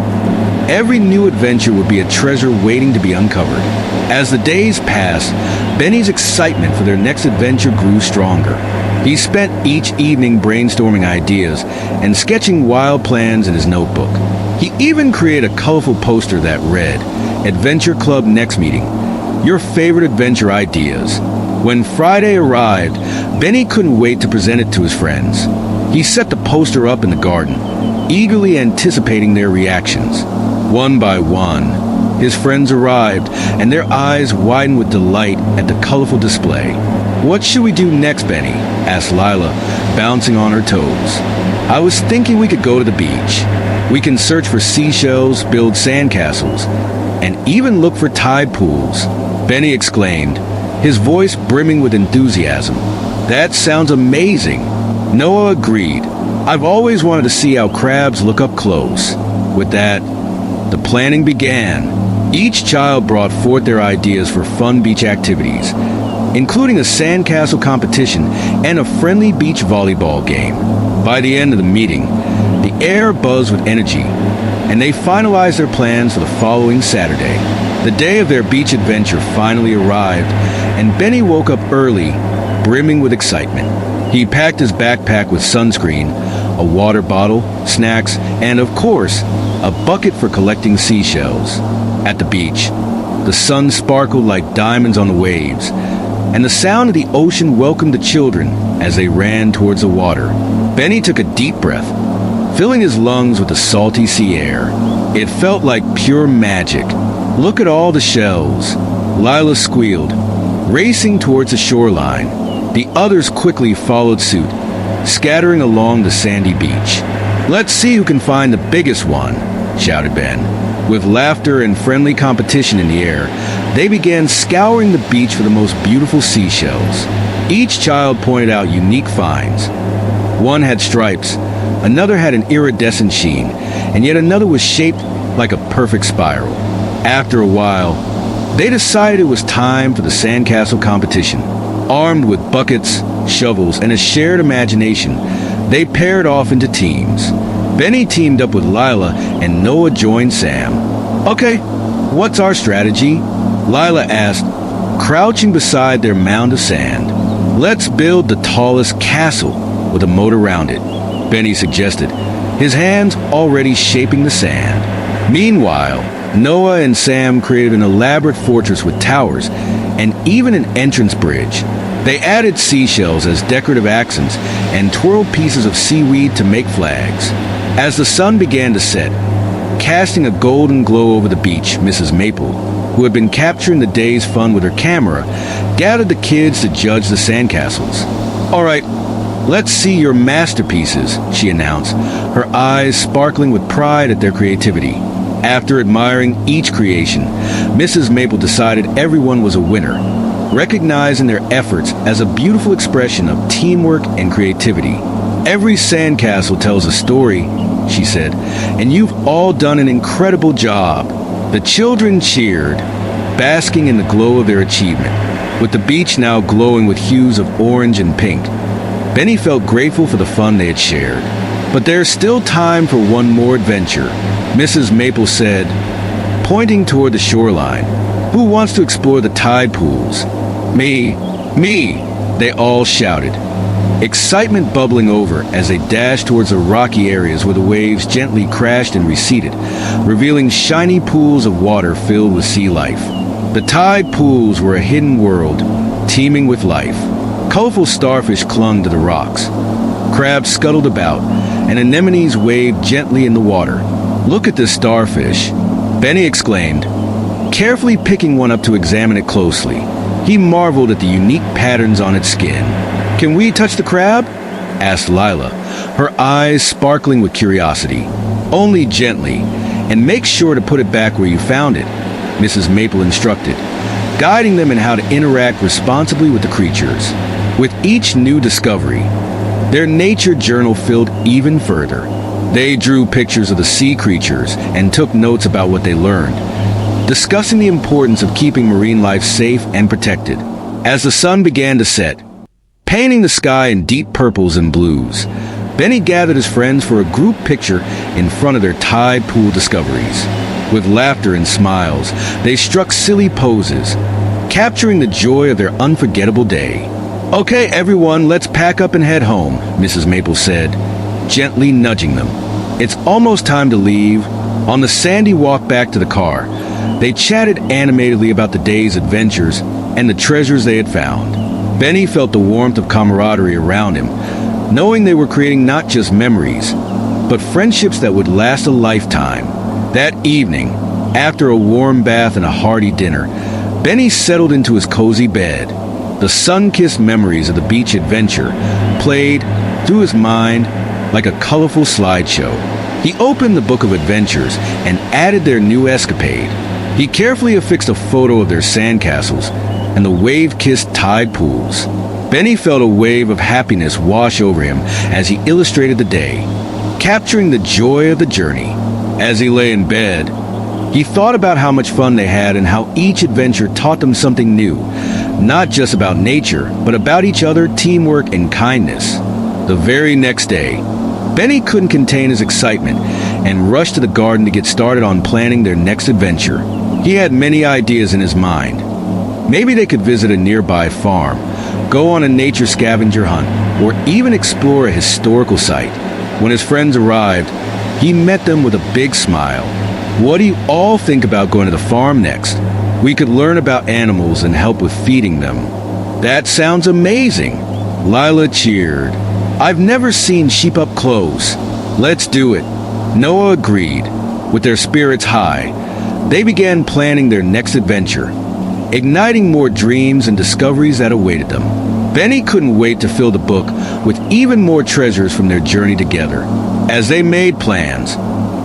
every new adventure would be a treasure waiting to be uncovered. As the days passed, Benny's excitement for their next adventure grew stronger. He spent each evening brainstorming ideas and sketching wild plans in his notebook. He even created a colorful poster that read, "Adventure Club Next Meeting, Your Favorite Adventure Ideas." When Friday arrived, Benny couldn't wait to present it to his friends. He set the poster up in the garden, eagerly anticipating their reactions. One by one, his friends arrived, and their eyes widened with delight at the colorful display. "What should we do next, Benny?" asked Lila, bouncing on her toes. "I was thinking we could go to the beach. We can search for seashells, build sandcastles, and even look for tide pools," Benny exclaimed, his voice brimming with enthusiasm. "That sounds amazing," Noah agreed. "I've always wanted to see how crabs look up close." With that, the planning began. Each child brought forth their ideas for fun beach activities, including a sandcastle competition and a friendly beach volleyball game. By the end of the meeting, the air buzzed with energy, and they finalized their plans for the following Saturday. The day of their beach adventure finally arrived, and Benny woke up early, brimming with excitement. He packed his backpack with sunscreen, a water bottle, snacks, and of course, a bucket for collecting seashells. At the beach, the sun sparkled like diamonds on the waves, and the sound of the ocean welcomed the children as they ran towards the water. Benny took a deep breath, filling his lungs with the salty sea air. It felt like pure magic. "Look at all the shells," Lila squealed, racing towards the shoreline. The others quickly followed suit, scattering along the sandy beach. "Let's see who can find the biggest one," shouted Ben. With laughter and friendly competition in the air, they began scouring the beach for the most beautiful seashells. Each child pointed out unique finds. One had stripes, another had an iridescent sheen, and yet another was shaped like a perfect spiral. After a while, they decided it was time for the sandcastle competition. Armed with buckets, shovels, and a shared imagination, they paired off into teams. Benny teamed up with Lila, and Noah joined Sam. "Okay, what's our strategy?" Lila asked, crouching beside their mound of sand. "Let's build the tallest castle with a moat around it," Benny suggested, his hands already shaping the sand. Meanwhile, Noah and Sam created an elaborate fortress with towers and even an entrance bridge. They added seashells as decorative accents and twirled pieces of seaweed to make flags. As the sun began to set, casting a golden glow over the beach, Mrs. Maple, who had been capturing the day's fun with her camera, gathered the kids to judge the sandcastles. "All right, let's see your masterpieces," she announced, her eyes sparkling with pride at their creativity. After admiring each creation, Mrs. Maple decided everyone was a winner, recognizing their efforts as a beautiful expression of teamwork and creativity. "Every sandcastle tells a story," she said, "and you've all done an incredible job." The children cheered, basking in the glow of their achievement, with the beach now glowing with hues of orange and pink. Benny felt grateful for the fun they had shared. "But there's still time for one more adventure," Mrs. Maple said, pointing toward the shoreline. "Who wants to explore the tide pools?" "Me! Me!" they all shouted, excitement bubbling over as they dashed towards the rocky areas where the waves gently crashed and receded, revealing shiny pools of water filled with sea life. The tide pools were a hidden world, teeming with life. Colorful starfish clung to the rocks. Crabs scuttled about, and anemones waved gently in the water. "Look at this starfish," Benny exclaimed, carefully picking one up to examine it closely. He marveled at the unique patterns on its skin. "Can we touch the crab?" asked Lila, her eyes sparkling with curiosity. "Only gently, and make sure to put it back where you found it," Mrs. Maple instructed, guiding them in how to interact responsibly with the creatures. With each new discovery, their nature journal filled even further. They drew pictures of the sea creatures and took notes about what they learned, discussing the importance of keeping marine life safe and protected. As the sun began to set, painting the sky in deep purples and blues, Benny gathered his friends for a group picture in front of their tide pool discoveries. With laughter and smiles, they struck silly poses, capturing the joy of their unforgettable day. "Okay, everyone, let's pack up and head home," Mrs. Maple said, gently nudging them. "It's almost time to leave." On the sandy walk back to the car, they chatted animatedly about the day's adventures and the treasures they had found. Benny felt the warmth of camaraderie around him, knowing they were creating not just memories, but friendships that would last a lifetime. That evening, after a warm bath and a hearty dinner, Benny settled into his cozy bed. The sun-kissed memories of the beach adventure played through his mind like a colorful slideshow. He opened the book of adventures and added their new escapade. He carefully affixed a photo of their sandcastles and the wave-kissed tide pools. Benny felt a wave of happiness wash over him as he illustrated the day, capturing the joy of the journey. As he lay in bed, he thought about how much fun they had and how each adventure taught them something new, not just about nature, but about each other, teamwork, and kindness. The very next day, Benny couldn't contain his excitement and rushed to the garden to get started on planning their next adventure. He had many ideas in his mind. Maybe they could visit a nearby farm, go on a nature scavenger hunt, or even explore a historical site. When his friends arrived, he met them with a big smile. "What do you all think about going to the farm next? We could learn about animals and help with feeding them." "That sounds amazing," Lila cheered. "I've never seen sheep up close." "Let's do it," Noah agreed. With their spirits high, they began planning their next adventure, igniting more dreams and discoveries that awaited them. Benny couldn't wait to fill the book with even more treasures from their journey together. As they made plans,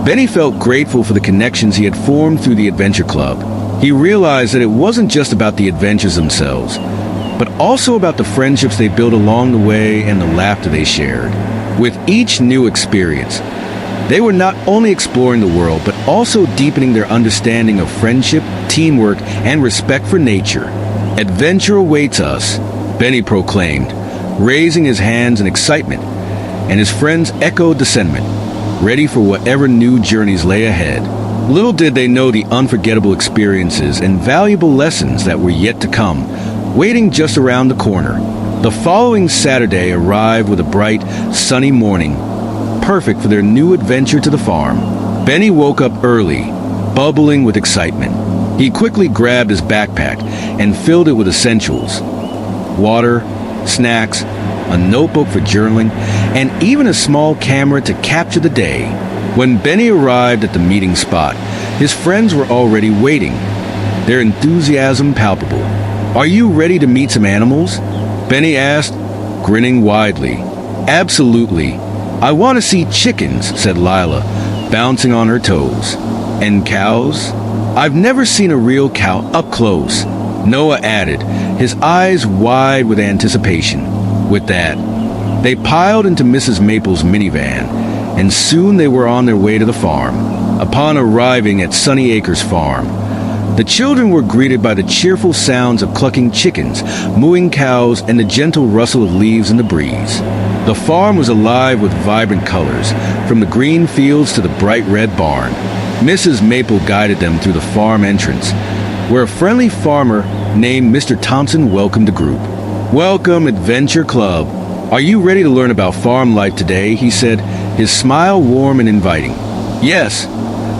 Benny felt grateful for the connections he had formed through the Adventure Club. He realized that it wasn't just about the adventures themselves, but also about the friendships they built along the way and the laughter they shared. With each new experience, they were not only exploring the world, but also deepening their understanding of friendship, teamwork, and respect for nature. "Adventure awaits us," Benny proclaimed, raising his hands in excitement, and his friends echoed the sentiment, ready for whatever new journeys lay ahead. Little did they know the unforgettable experiences and valuable lessons that were yet to come, waiting just around the corner. The following Saturday arrived with a bright, sunny morning, perfect for their new adventure to the farm. Benny woke up early, bubbling with excitement. He quickly grabbed his backpack and filled it with essentials: water, snacks, a notebook for journaling, and even a small camera to capture the day. When Benny arrived at the meeting spot, his friends were already waiting, their enthusiasm palpable. "Are you ready to meet some animals?" Benny asked, grinning widely. "Absolutely. I want to see chickens," said Lila, bouncing on her toes. "And cows? I've never seen a real cow up close," Noah added, his eyes wide with anticipation. With that, they piled into Mrs. Maple's minivan, and soon they were on their way to the farm. Upon arriving at Sunny Acres Farm, the children were greeted by the cheerful sounds of clucking chickens, mooing cows, and the gentle rustle of leaves in the breeze. The farm was alive with vibrant colors, from the green fields to the bright red barn. Mrs. Maple guided them through the farm entrance, where a friendly farmer named Mr. Thompson welcomed the group. "Welcome, Adventure Club. Are you ready to learn about farm life today?" he said, his smile warm and inviting. "Yes."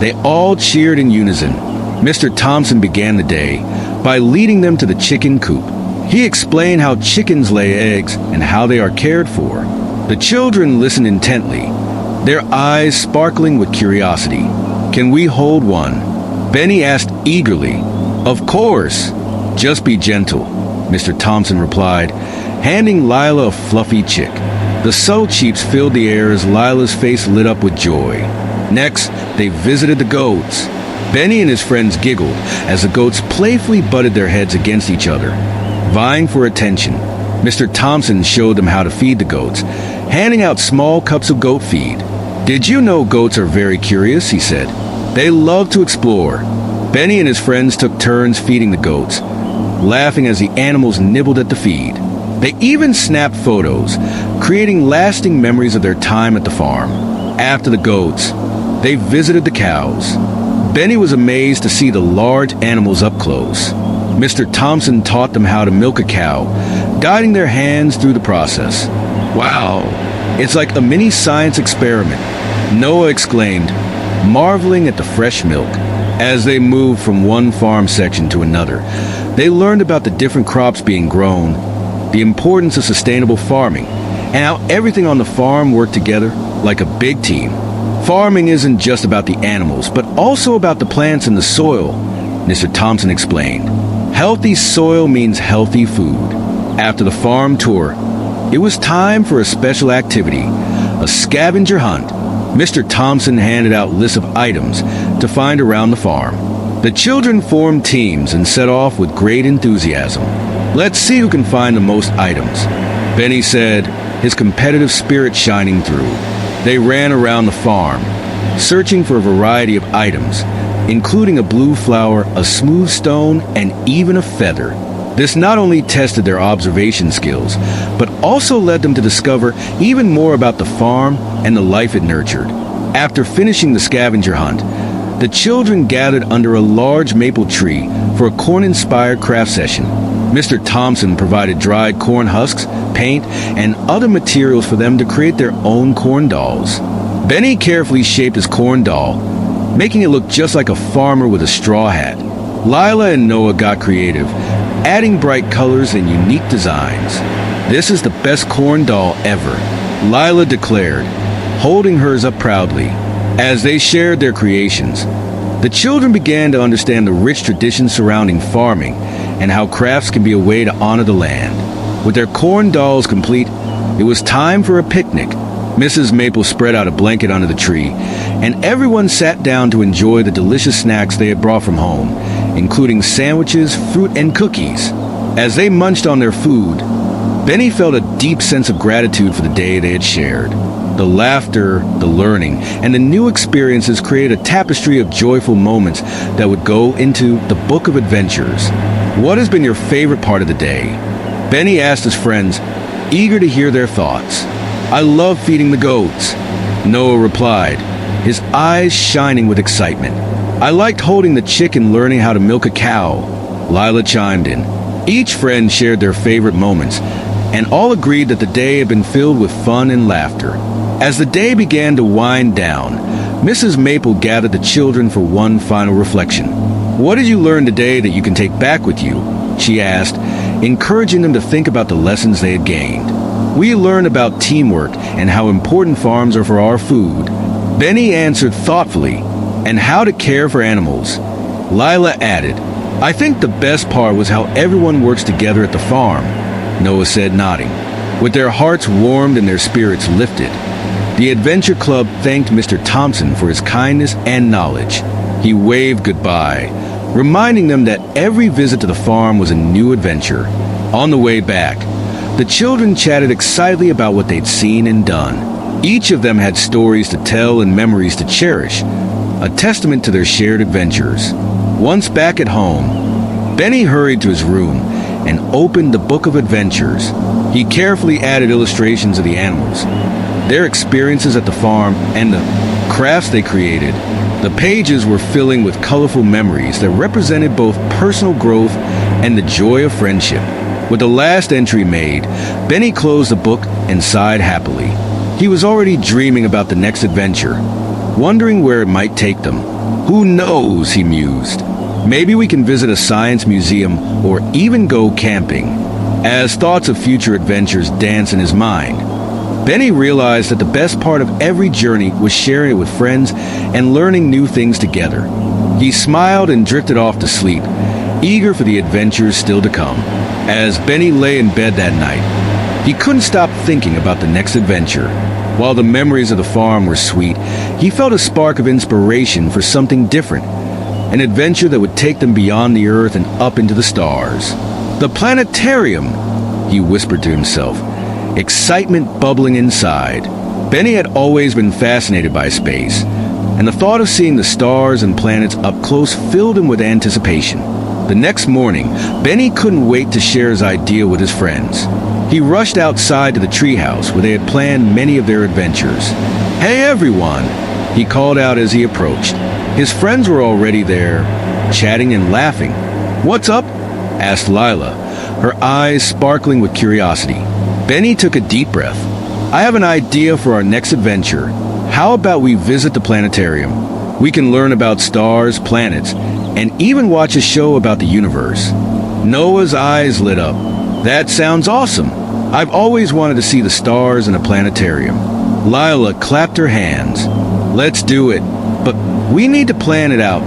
They all cheered in unison. Mr. Thompson began the day by leading them to the chicken coop. He explained how chickens lay eggs and how they are cared for. The children listened intently, their eyes sparkling with curiosity. "Can we hold one?" Benny asked eagerly. "Of course. Just be gentle," Mr. Thompson replied, handing Lila a fluffy chick. The subtle cheeps filled the air as Lila's face lit up with joy. Next, they visited the goats. Benny and his friends giggled as the goats playfully butted their heads against each other, vying for attention. Mr. Thompson showed them how to feed the goats, handing out small cups of goat feed. "Did you know goats are very curious?" he said. "They love to explore." Benny and his friends took turns feeding the goats, laughing as the animals nibbled at the feed. They even snapped photos, creating lasting memories of their time at the farm. After the goats, they visited the cows. Benny was amazed to see the large animals up close. Mr. Thompson taught them how to milk a cow, guiding their hands through the process. "Wow, it's like a mini science experiment," Noah exclaimed, marveling at the fresh milk. As they moved from one farm section to another, they learned about the different crops being grown, the importance of sustainable farming, and how everything on the farm worked together like a big team. Farming isn't just about the animals, but also about the plants and the soil, Mr. Thompson explained. Healthy soil means healthy food. After the farm tour, it was time for a special activity, a scavenger hunt. Mr. Thompson handed out lists of items to find around the farm. The children formed teams and set off with great enthusiasm. "Let's see who can find the most items," Benny said, his competitive spirit shining through. They ran around the farm, searching for a variety of items, including a blue flower, a smooth stone, and even a feather. This not only tested their observation skills, but also led them to discover even more about the farm and the life it nurtured. After finishing the scavenger hunt, the children gathered under a large maple tree for a corn-inspired craft session. Mr. Thompson provided dried corn husks, paint, and other materials for them to create their own corn dolls. Benny carefully shaped his corn doll, making it look just like a farmer with a straw hat. Lila and Noah got creative, adding bright colors and unique designs. "This is the best corn doll ever," Lila declared, holding hers up proudly. As they shared their creations, the children began to understand the rich traditions surrounding farming and how crafts can be a way to honor the land. With their corn dolls complete, it was time for a picnic. Mrs. Maple spread out a blanket under the tree, and everyone sat down to enjoy the delicious snacks they had brought from home, including sandwiches, fruit, and cookies. As they munched on their food, Benny felt a deep sense of gratitude for the day they had shared. The laughter, the learning, and the new experiences created a tapestry of joyful moments that would go into the Book of Adventures. "What has been your favorite part of the day?" Benny asked his friends, eager to hear their thoughts. "I love feeding the goats," Noah replied, his eyes shining with excitement. "I liked holding the chick and learning how to milk a cow," Lila chimed in. Each friend shared their favorite moments, and all agreed that the day had been filled with fun and laughter. As the day began to wind down, Mrs. Maple gathered the children for one final reflection. "What did you learn today that you can take back with you?" she asked, encouraging them to think about the lessons they had gained. "We learned about teamwork and how important farms are for our food," Benny answered thoughtfully, "and how to care for animals." Lila added, "I think the best part was how everyone works together at the farm," Noah said, nodding. With their hearts warmed and their spirits lifted, the Adventure Club thanked Mr. Thompson for his kindness and knowledge. He waved goodbye, reminding them that every visit to the farm was a new adventure. On the way back, the children chatted excitedly about what they'd seen and done. Each of them had stories to tell and memories to cherish, a testament to their shared adventures. Once back at home, Benny hurried to his room and opened the Book of Adventures. He carefully added illustrations of the animals, their experiences at the farm, and the crafts they created. The pages were filling with colorful memories that represented both personal growth and the joy of friendship. With the last entry made, Benny closed the book and sighed happily. He was already dreaming about the next adventure, wondering where it might take them. Who knows, he mused. Maybe we can visit a science museum or even go camping. As thoughts of future adventures danced in his mind, Benny realized that the best part of every journey was sharing it with friends and learning new things together. He smiled and drifted off to sleep, eager for the adventures still to come. As Benny lay in bed that night, he couldn't stop thinking about the next adventure. While the memories of the farm were sweet, he felt a spark of inspiration for something different, an adventure that would take them beyond the earth and up into the stars. The planetarium, he whispered to himself, excitement bubbling inside. Benny had always been fascinated by space, and the thought of seeing the stars and planets up close filled him with anticipation. The next morning, Benny couldn't wait to share his idea with his friends. He rushed outside to the treehouse where they had planned many of their adventures. "Hey everyone," he called out as he approached. His friends were already there, chatting and laughing. "What's up?" asked Lila, her eyes sparkling with curiosity. Benny took a deep breath. "I have an idea for our next adventure. How about we visit the planetarium? We can learn about stars, planets, and even watch a show about the universe." Noah's eyes lit up. "That sounds awesome. I've always wanted to see the stars in a planetarium." Lila clapped her hands. "Let's do it. But we need to plan it out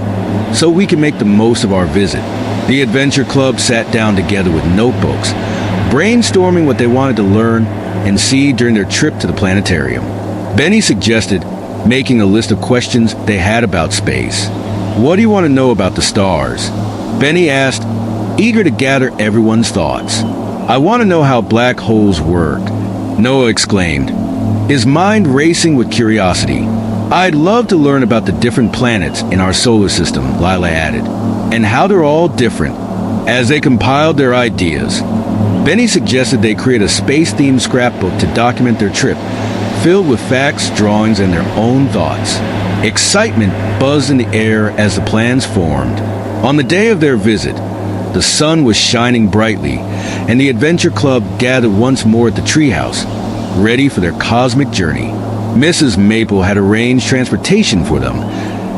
so we can make the most of our visit." The adventure club sat down together with notebooks, brainstorming what they wanted to learn and see during their trip to the planetarium. Benny suggested making a list of questions they had about space. "What do you want to know about the stars?" Benny asked, eager to gather everyone's thoughts. "I want to know how black holes work," Noah exclaimed, his mind racing with curiosity. "I'd love to learn about the different planets in our solar system," Lila added, "and how they're all different." As they compiled their ideas, Benny suggested they create a space-themed scrapbook to document their trip, filled with facts, drawings, and their own thoughts. Excitement buzzed in the air as the plans formed. On the day of their visit, the sun was shining brightly, and the adventure club gathered once more at the treehouse, ready for their cosmic journey. Mrs. Maple had arranged transportation for them,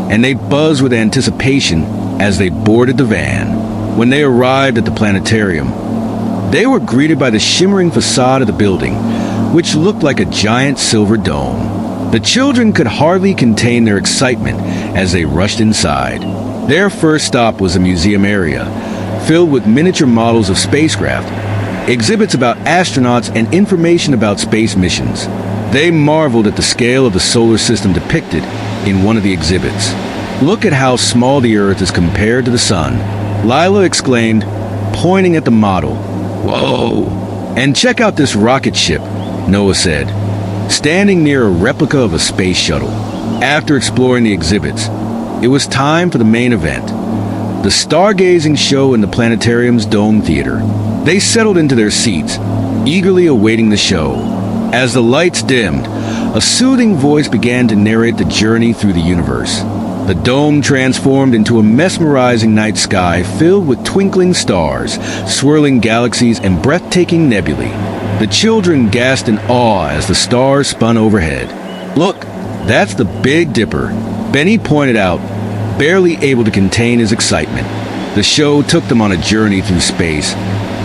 and they buzzed with anticipation as they boarded the van. When they arrived at the planetarium, they were greeted by the shimmering facade of the building, which looked like a giant silver dome. The children could hardly contain their excitement as they rushed inside. Their first stop was a museum area, filled with miniature models of spacecraft, exhibits about astronauts, and information about space missions. They marveled at the scale of the solar system depicted in one of the exhibits. "Look at how small the Earth is compared to the Sun," Lila exclaimed, pointing at the model. "Whoa! And check out this rocket ship," Noah said, standing near a replica of a space shuttle. After exploring the exhibits, it was time for the main event, the stargazing show in the planetarium's dome theater. They settled into their seats, eagerly awaiting the show. As the lights dimmed, a soothing voice began to narrate the journey through the universe. The dome transformed into a mesmerizing night sky filled with twinkling stars, swirling galaxies, and breathtaking nebulae. The children gasped in awe as the stars spun overhead. "Look, that's the Big Dipper," Benny pointed out, barely able to contain his excitement. The show took them on a journey through space,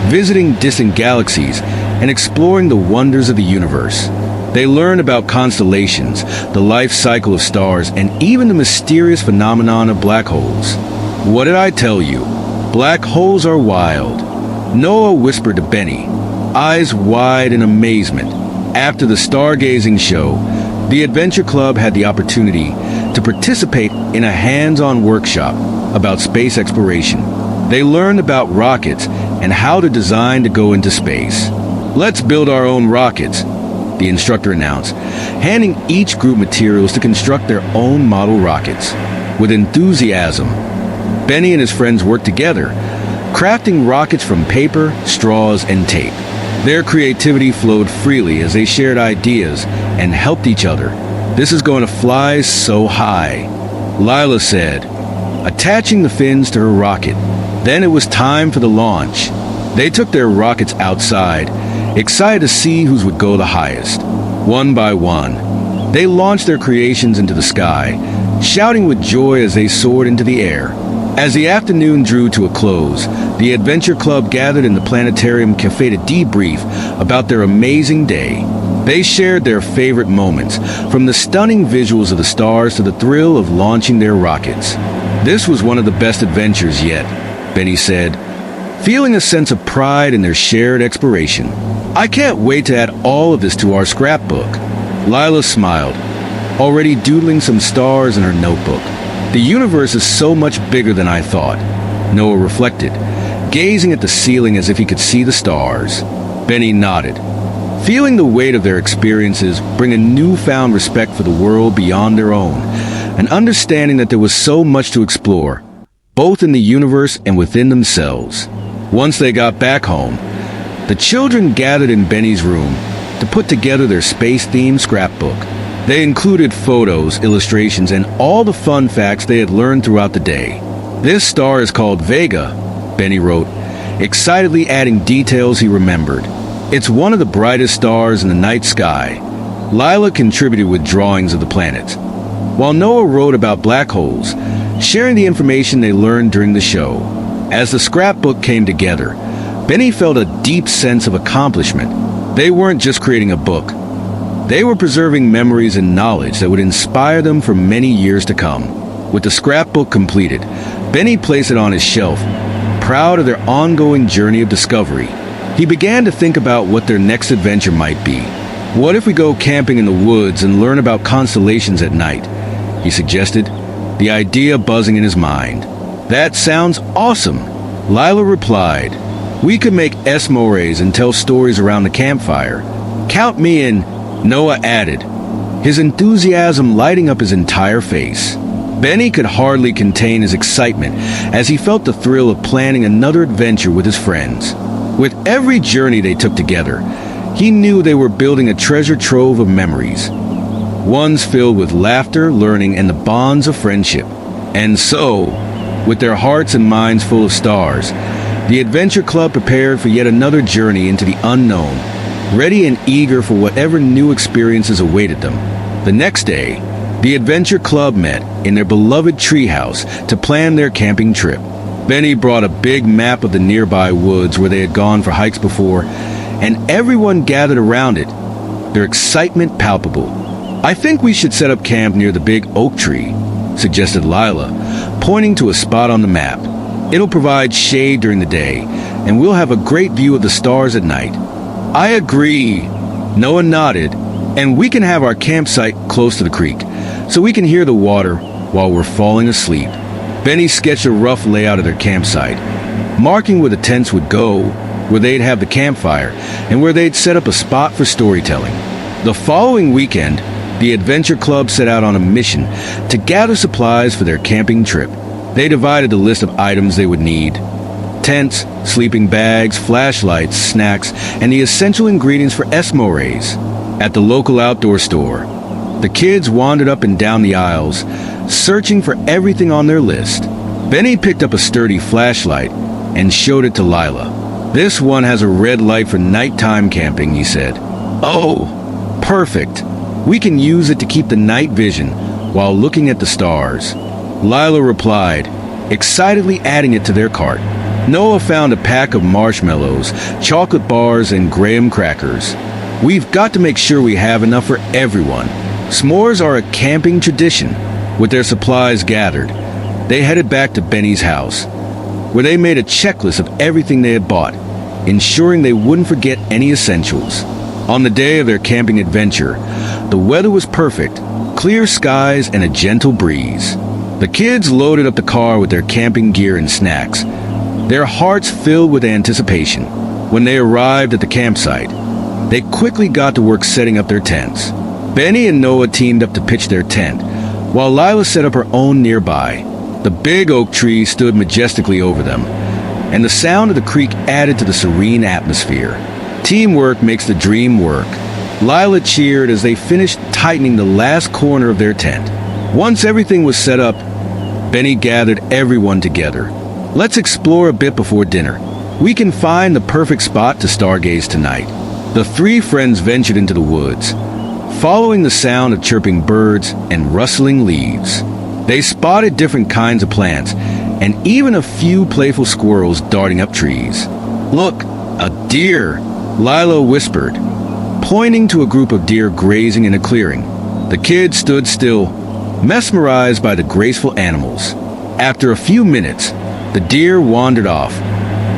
visiting distant galaxies and exploring the wonders of the universe. They learned about constellations, the life cycle of stars, and even the mysterious phenomenon of black holes. "What did I tell you? Black holes are wild," Noah whispered to Benny, eyes wide in amazement. After the stargazing show, the Adventure Club had the opportunity to participate in a hands-on workshop about space exploration. They learned about rockets and how to design to go into space. "Let's build our own rockets," the instructor announced, handing each group materials to construct their own model rockets. With enthusiasm, Benny and his friends worked together, crafting rockets from paper, straws, and tape. Their creativity flowed freely as they shared ideas and helped each other. "This is going to fly so high," Lila said, attaching the fins to her rocket. Then it was time for the launch. They took their rockets outside, excited to see whose would go the highest. One by one, they launched their creations into the sky, shouting with joy as they soared into the air. As the afternoon drew to a close, the Adventure Club gathered in the Planetarium Cafe to debrief about their amazing day. They shared their favorite moments, from the stunning visuals of the stars to the thrill of launching their rockets. This was one of the best adventures yet, Benny said, feeling a sense of pride in their shared exploration. I can't wait to add all of this to our scrapbook. Lila smiled, already doodling some stars in her notebook. The universe is so much bigger than I thought, Noah reflected, gazing at the ceiling as if he could see the stars. Benny nodded, feeling the weight of their experiences bring a newfound respect for the world beyond their own, an understanding that there was so much to explore, both in the universe and within themselves. Once they got back home, the children gathered in Benny's room to put together their space-themed scrapbook. They included photos, illustrations, and all the fun facts they had learned throughout the day. This star is called Vega, Benny wrote, excitedly adding details he remembered. It's one of the brightest stars in the night sky. Lila contributed with drawings of the planets, while Noah wrote about black holes, sharing the information they learned during the show. As the scrapbook came together, Benny felt a deep sense of accomplishment. They weren't just creating a book. They were preserving memories and knowledge that would inspire them for many years to come. With the scrapbook completed, Benny placed it on his shelf, proud of their ongoing journey of discovery. He began to think about what their next adventure might be. What if we go camping in the woods and learn about constellations at night? He suggested, the idea buzzing in his mind. That sounds awesome, Lila replied. We could make esmores and tell stories around the campfire. Count me in, Noah added, his enthusiasm lighting up his entire face. Benny could hardly contain his excitement as he felt the thrill of planning another adventure with his friends. With every journey they took together, he knew they were building a treasure trove of memories, ones filled with laughter, learning, and the bonds of friendship. And so, with their hearts and minds full of stars, the Adventure Club prepared for yet another journey into the unknown, ready and eager for whatever new experiences awaited them. The next day, the Adventure Club met in their beloved treehouse to plan their camping trip. Benny brought a big map of the nearby woods where they had gone for hikes before, and everyone gathered around it, their excitement palpable. I think we should set up camp near the big oak tree, suggested Lila, pointing to a spot on the map. It'll provide shade during the day, and we'll have a great view of the stars at night. I agree, Noah nodded, and we can have our campsite close to the creek, so we can hear the water while we're falling asleep. Benny sketched a rough layout of their campsite, marking where the tents would go, where they'd have the campfire, and where they'd set up a spot for storytelling. The following weekend, the Adventure Club set out on a mission to gather supplies for their camping trip. They divided the list of items they would need: tents, sleeping bags, flashlights, snacks, and the essential ingredients for esmores. At the local outdoor store, the kids wandered up and down the aisles, searching for everything on their list. Benny picked up a sturdy flashlight and showed it to Lila. This one has a red light for nighttime camping, he said. Oh, perfect. We can use it to keep the night vision while looking at the stars. Lila replied, excitedly adding it to their cart. Noah found a pack of marshmallows, chocolate bars, and graham crackers. We've got to make sure we have enough for everyone. S'mores are a camping tradition. With their supplies gathered, they headed back to Benny's house, where they made a checklist of everything they had bought, ensuring they wouldn't forget any essentials. On the day of their camping adventure, the weather was perfect, clear skies and a gentle breeze. The kids loaded up the car with their camping gear and snacks, their hearts filled with anticipation. When they arrived at the campsite, they quickly got to work setting up their tents. Benny and Noah teamed up to pitch their tent, while Lila set up her own nearby. The big oak tree stood majestically over them, and the sound of the creek added to the serene atmosphere. Teamwork makes the dream work. Lila cheered as they finished tightening the last corner of their tent. Once everything was set up, Benny gathered everyone together. Let's explore a bit before dinner. We can find the perfect spot to stargaze tonight. The three friends ventured into the woods, following the sound of chirping birds and rustling leaves. They spotted different kinds of plants and even a few playful squirrels darting up trees. "Look, a deer," Lila whispered, pointing to a group of deer grazing in a clearing. The kids stood still, mesmerized by the graceful animals. After a few minutes, the deer wandered off,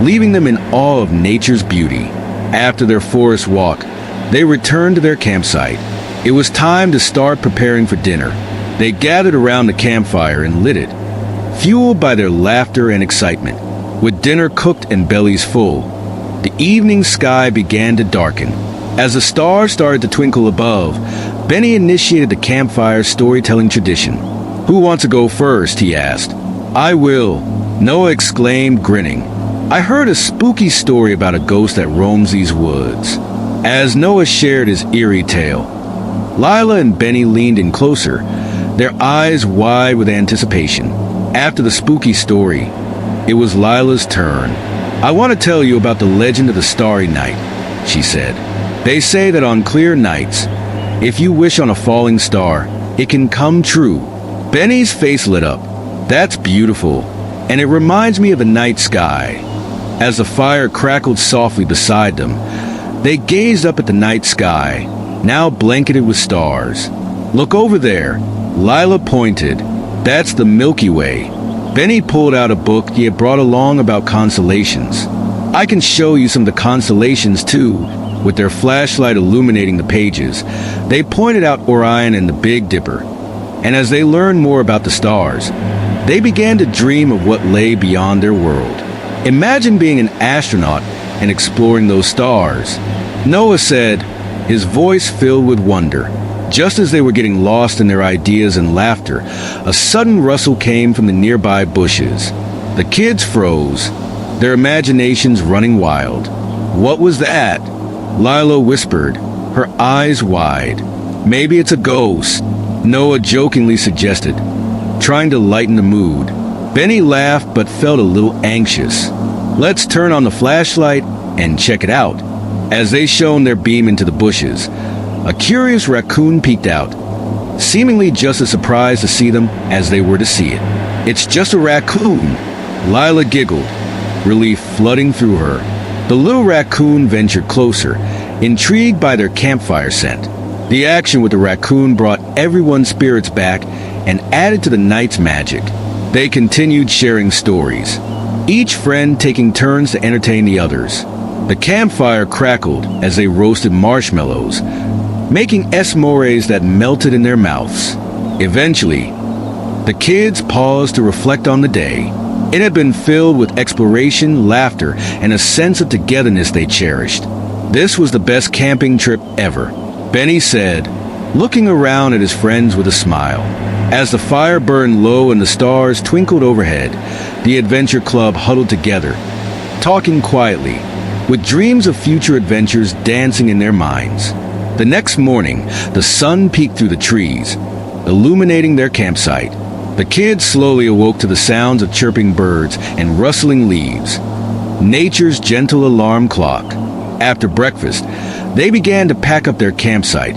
leaving them in awe of nature's beauty. After their forest walk, they returned to their campsite. It was time to start preparing for dinner. They gathered around the campfire and lit it, fueled by their laughter and excitement. With dinner cooked and bellies full, the evening sky began to darken. As the stars started to twinkle above, Benny initiated the campfire storytelling tradition. "Who wants to go first?" he asked. "I will," Noah exclaimed, grinning. "I heard a spooky story about a ghost that roams these woods." As Noah shared his eerie tale, Lila and Benny leaned in closer, their eyes wide with anticipation. After the spooky story, it was Lila's turn. "I want to tell you about the legend of the Starry Night," she said. "They say that on clear nights, if you wish on a falling star, it can come true." Benny's face lit up. "That's beautiful, and it reminds me of the night sky." As the fire crackled softly beside them, they gazed up at the night sky, now blanketed with stars. "Look over there," Lila pointed. "That's the Milky Way." Benny pulled out a book he had brought along about constellations. "I can show you some of the constellations too." With their flashlight illuminating the pages, they pointed out Orion and the Big Dipper. And as they learned more about the stars, they began to dream of what lay beyond their world. "Imagine being an astronaut and exploring those stars," Noah said, his voice filled with wonder. Just as they were getting lost in their ideas and laughter, a sudden rustle came from the nearby bushes. The kids froze, their imaginations running wild. "What was that?" Lila whispered, her eyes wide. "Maybe it's a ghost," Noah jokingly suggested, trying to lighten the mood. Benny laughed but felt a little anxious. "Let's turn on the flashlight and check it out." As they shone their beam into the bushes, a curious raccoon peeked out, seemingly just as surprised to see them as they were to see it. "It's just a raccoon," Lila giggled, relief flooding through her. The little raccoon ventured closer, intrigued by their campfire scent. The action with the raccoon brought everyone's spirits back and added to the night's magic. They continued sharing stories, each friend taking turns to entertain the others. The campfire crackled as they roasted marshmallows, making s'mores that melted in their mouths. Eventually, the kids paused to reflect on the day. It had been filled with exploration, laughter, and a sense of togetherness they cherished. "This was the best camping trip ever," Benny said, looking around at his friends with a smile. As the fire burned low and the stars twinkled overhead, the adventure club huddled together, talking quietly, with dreams of future adventures dancing in their minds. The next morning, the sun peeked through the trees, illuminating their campsite. The kids slowly awoke to the sounds of chirping birds and rustling leaves, nature's gentle alarm clock. After breakfast, they began to pack up their campsite,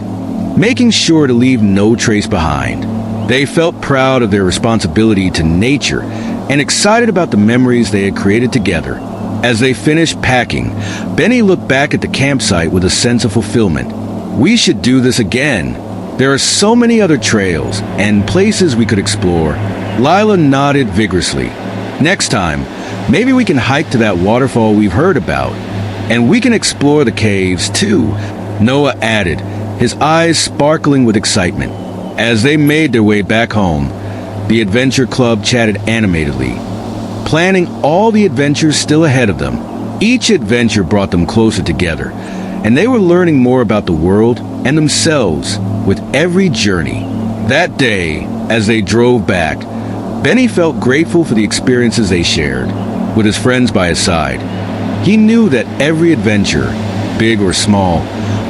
making sure to leave no trace behind. They felt proud of their responsibility to nature and excited about the memories they had created together. As they finished packing, Benny looked back at the campsite with a sense of fulfillment. "We should do this again. There are so many other trails and places we could explore." Lila nodded vigorously. "Next time, maybe we can hike to that waterfall we've heard about. And we can explore the caves, too," Noah added, his eyes sparkling with excitement. As they made their way back home, the adventure club chatted animatedly, planning all the adventures still ahead of them. Each adventure brought them closer together, and they were learning more about the world and themselves with every journey. That day, as they drove back, Benny felt grateful for the experiences they shared. With his friends by his side, he knew that every adventure, big or small,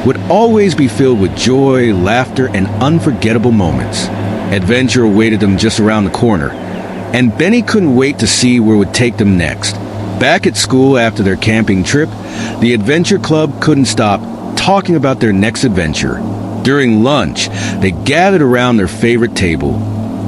would always be filled with joy, laughter, and unforgettable moments. Adventure awaited them just around the corner, and Benny couldn't wait to see where it would take them next. Back at school after their camping trip, the Adventure Club couldn't stop talking about their next adventure. During lunch, they gathered around their favorite table,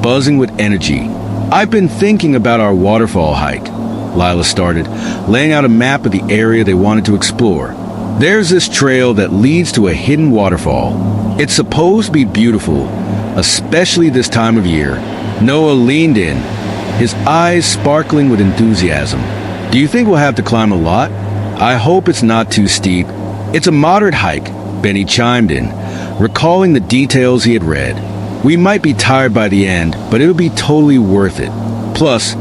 buzzing with energy. "I've been thinking about our waterfall hike," Lila started, laying out a map of the area they wanted to explore. "There's this trail that leads to a hidden waterfall. It's supposed to be beautiful, especially this time of year." Noah leaned in, his eyes sparkling with enthusiasm. "Do you think we'll have to climb a lot?" "I hope it's not too steep. It's a moderate hike," Benny chimed in, recalling the details he had read. "We might be tired by the end, but it'll be totally worth it. Plus,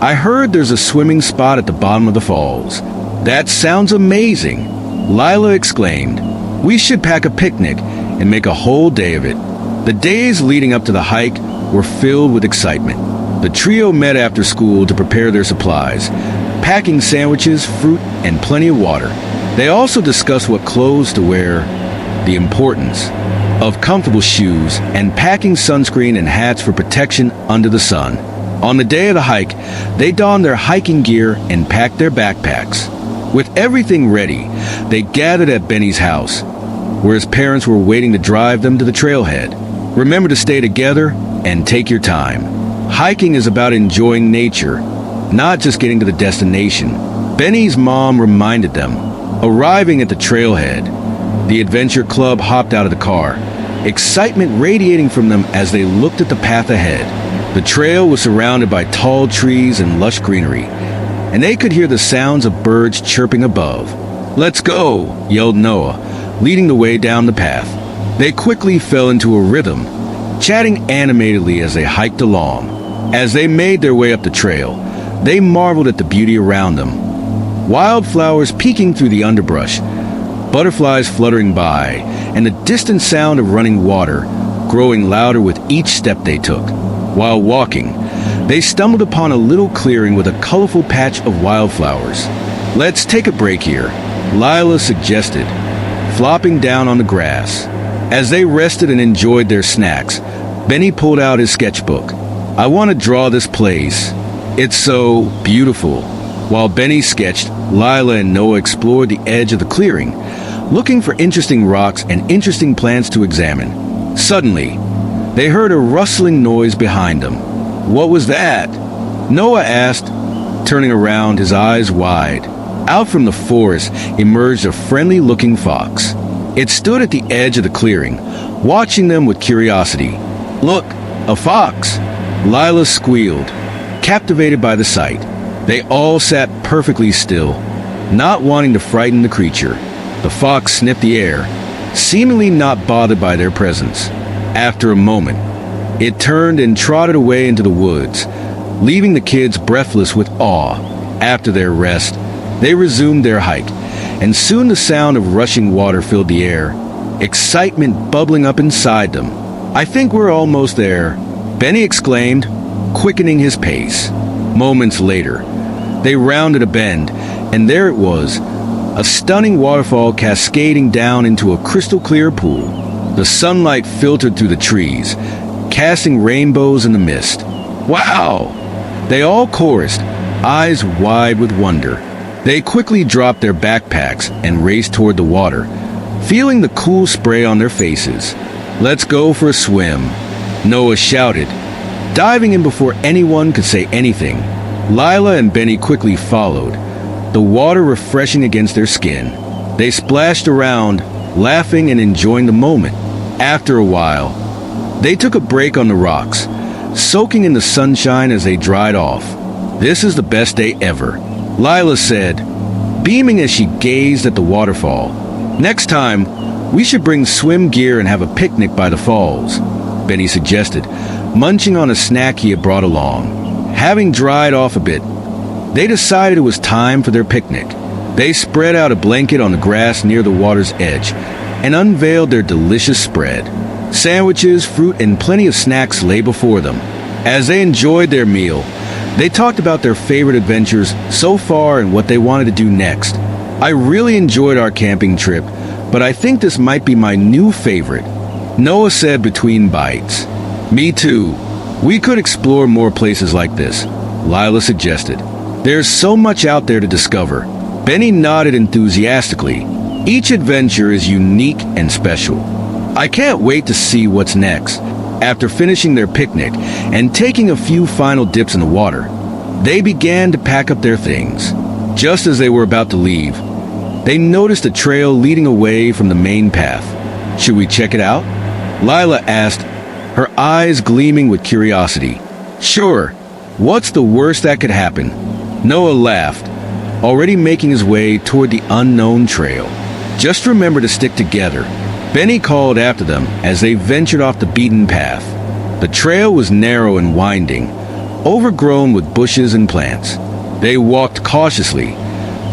I heard there's a swimming spot at the bottom of the falls." "That sounds amazing," Lila exclaimed. "We should pack a picnic and make a whole day of it." The days leading up to the hike were filled with excitement. The trio met after school to prepare their supplies, packing sandwiches, fruit, and plenty of water. They also discussed what clothes to wear, the importance of comfortable shoes, and packing sunscreen and hats for protection under the sun. On the day of the hike, they donned their hiking gear and packed their backpacks. With everything ready, they gathered at Benny's house, where his parents were waiting to drive them to the trailhead. "Remember to stay together and take your time. Hiking is about enjoying nature, not just getting to the destination," Benny's mom reminded them. Arriving at the trailhead, the Adventure Club hopped out of the car, excitement radiating from them as they looked at the path ahead. The trail was surrounded by tall trees and lush greenery, and they could hear the sounds of birds chirping above. "Let's go," yelled Noah, leading the way down the path. They quickly fell into a rhythm, chatting animatedly as they hiked along. As they made their way up the trail, they marveled at the beauty around them. Wildflowers peeking through the underbrush, butterflies fluttering by, and the distant sound of running water growing louder with each step they took. While walking, they stumbled upon a little clearing with a colorful patch of wildflowers. "Let's take a break here," Lila suggested, flopping down on the grass. As they rested and enjoyed their snacks, Benny pulled out his sketchbook. "I want to draw this place. It's so beautiful." While Benny sketched, Lila and Noah explored the edge of the clearing, looking for interesting rocks and interesting plants to examine. Suddenly, they heard a rustling noise behind them. "What was that?" Noah asked, turning around, his eyes wide. Out from the forest emerged a friendly-looking fox. It stood at the edge of the clearing, watching them with curiosity. "Look, a fox!" Lila squealed, captivated by the sight. They all sat perfectly still, not wanting to frighten the creature. The fox sniffed the air, seemingly not bothered by their presence. After a moment, it turned and trotted away into the woods, leaving the kids breathless with awe. After their rest, they resumed their hike, and soon the sound of rushing water filled the air, excitement bubbling up inside them. "I think we're almost there," Benny exclaimed, quickening his pace. Moments later, they rounded a bend, and there it was, a stunning waterfall cascading down into a crystal-clear pool. The sunlight filtered through the trees, casting rainbows in the mist. "Wow!" They all chorused, eyes wide with wonder. They quickly dropped their backpacks and raced toward the water, feeling the cool spray on their faces. "Let's go for a swim," Noah shouted, diving in before anyone could say anything. Lila and Benny quickly followed, the water refreshing against their skin. They splashed around, laughing and enjoying the moment. After a while, they took a break on the rocks, soaking in the sunshine as they dried off. "This is the best day ever," Lila said, beaming as she gazed at the waterfall. "Next time, we should bring swim gear and have a picnic by the falls," Benny suggested, munching on a snack he had brought along. Having dried off a bit, they decided it was time for their picnic. They spread out a blanket on the grass near the water's edge and unveiled their delicious spread. Sandwiches, fruit, and plenty of snacks lay before them. As they enjoyed their meal, they talked about their favorite adventures so far and what they wanted to do next. "I really enjoyed our camping trip, but I think this might be my new favorite," Noah said between bites. Me too. We could explore more places like this, Lila suggested. There's so much out there to discover. Benny nodded enthusiastically. Each adventure is unique and special. I can't wait to see what's next. After finishing their picnic and taking a few final dips in the water, they began to pack up their things. Just as they were about to leave, they noticed a trail leading away from the main path. Should we check it out? Lila asked, her eyes gleaming with curiosity. Sure. What's the worst that could happen? Noah laughed, already making his way toward the unknown trail. Just remember to stick together. Benny called after them as they ventured off the beaten path. The trail was narrow and winding, overgrown with bushes and plants. They walked cautiously,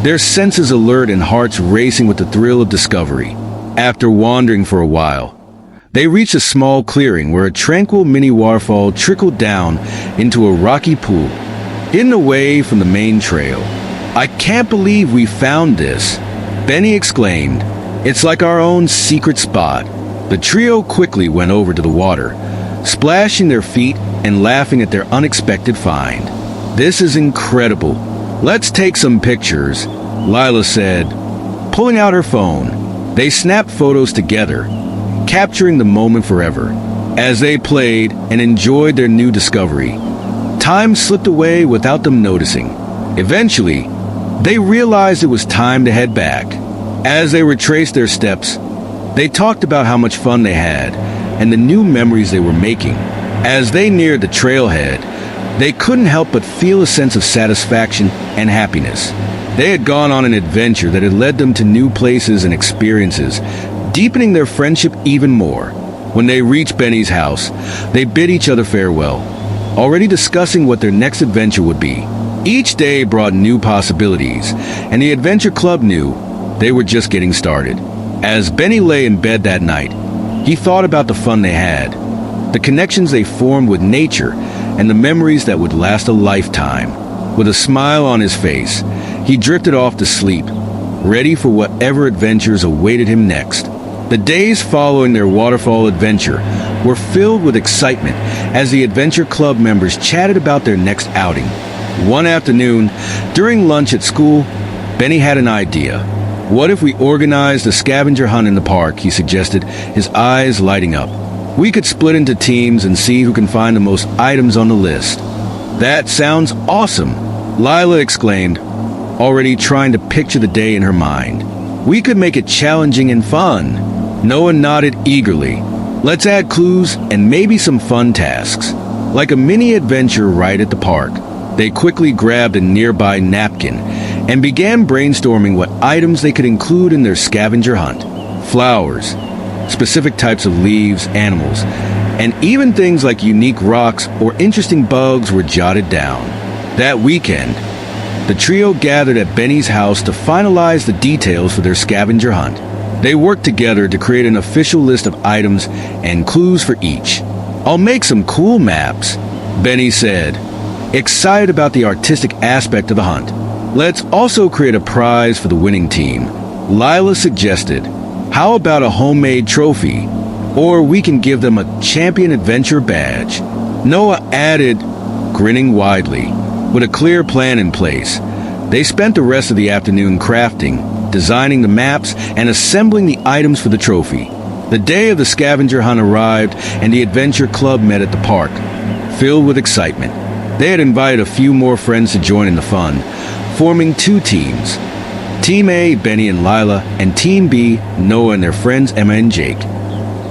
their senses alert and hearts racing with the thrill of discovery. After wandering for a while, they reached a small clearing where a tranquil mini waterfall trickled down into a rocky pool, hidden away from the main trail. I can't believe we found this, Benny exclaimed. It's like our own secret spot. The trio quickly went over to the water, splashing their feet and laughing at their unexpected find. This is incredible. Let's take some pictures, Lila said, pulling out her phone. They snapped photos together, capturing the moment forever. As they played and enjoyed their new discovery, time slipped away without them noticing. Eventually, they realized it was time to head back. As they retraced their steps, they talked about how much fun they had and the new memories they were making. As they neared the trailhead, they couldn't help but feel a sense of satisfaction and happiness. They had gone on an adventure that had led them to new places and experiences, deepening their friendship even more. When they reached Benny's house, they bid each other farewell, already discussing what their next adventure would be. Each day brought new possibilities, and the Adventure Club knew they were just getting started. As Benny lay in bed that night, he thought about the fun they had, the connections they formed with nature, and the memories that would last a lifetime. With a smile on his face, he drifted off to sleep, ready for whatever adventures awaited him next. The days following their waterfall adventure were filled with excitement as the Adventure Club members chatted about their next outing. One afternoon, during lunch at school, Benny had an idea. What if we organized a scavenger hunt in the park, he suggested, his eyes lighting up. We could split into teams and see who can find the most items on the list. That sounds awesome, Lila exclaimed, already trying to picture the day in her mind. We could make it challenging and fun. Noah nodded eagerly. Let's add clues and maybe some fun tasks, like a mini adventure right at the park. They quickly grabbed a nearby napkin and began brainstorming what items they could include in their scavenger hunt. Flowers, specific types of leaves, animals, and even things like unique rocks or interesting bugs were jotted down. That weekend, the trio gathered at Benny's house to finalize the details for their scavenger hunt. They worked together to create an official list of items and clues for each. I'll make some cool maps, Benny said, excited about the artistic aspect of the hunt. Let's also create a prize for the winning team, Lila suggested. How about a homemade trophy? Or we can give them a champion adventure badge. Noah added, grinning widely. With a clear plan in place, they spent the rest of the afternoon crafting, designing the maps, and assembling the items for the trophy. The day of the scavenger hunt arrived, and the Adventure Club met at the park, filled with excitement. They had invited a few more friends to join in the fun, forming two teams. Team A, Benny and Lila, and Team B, Noah and their friends Emma and Jake.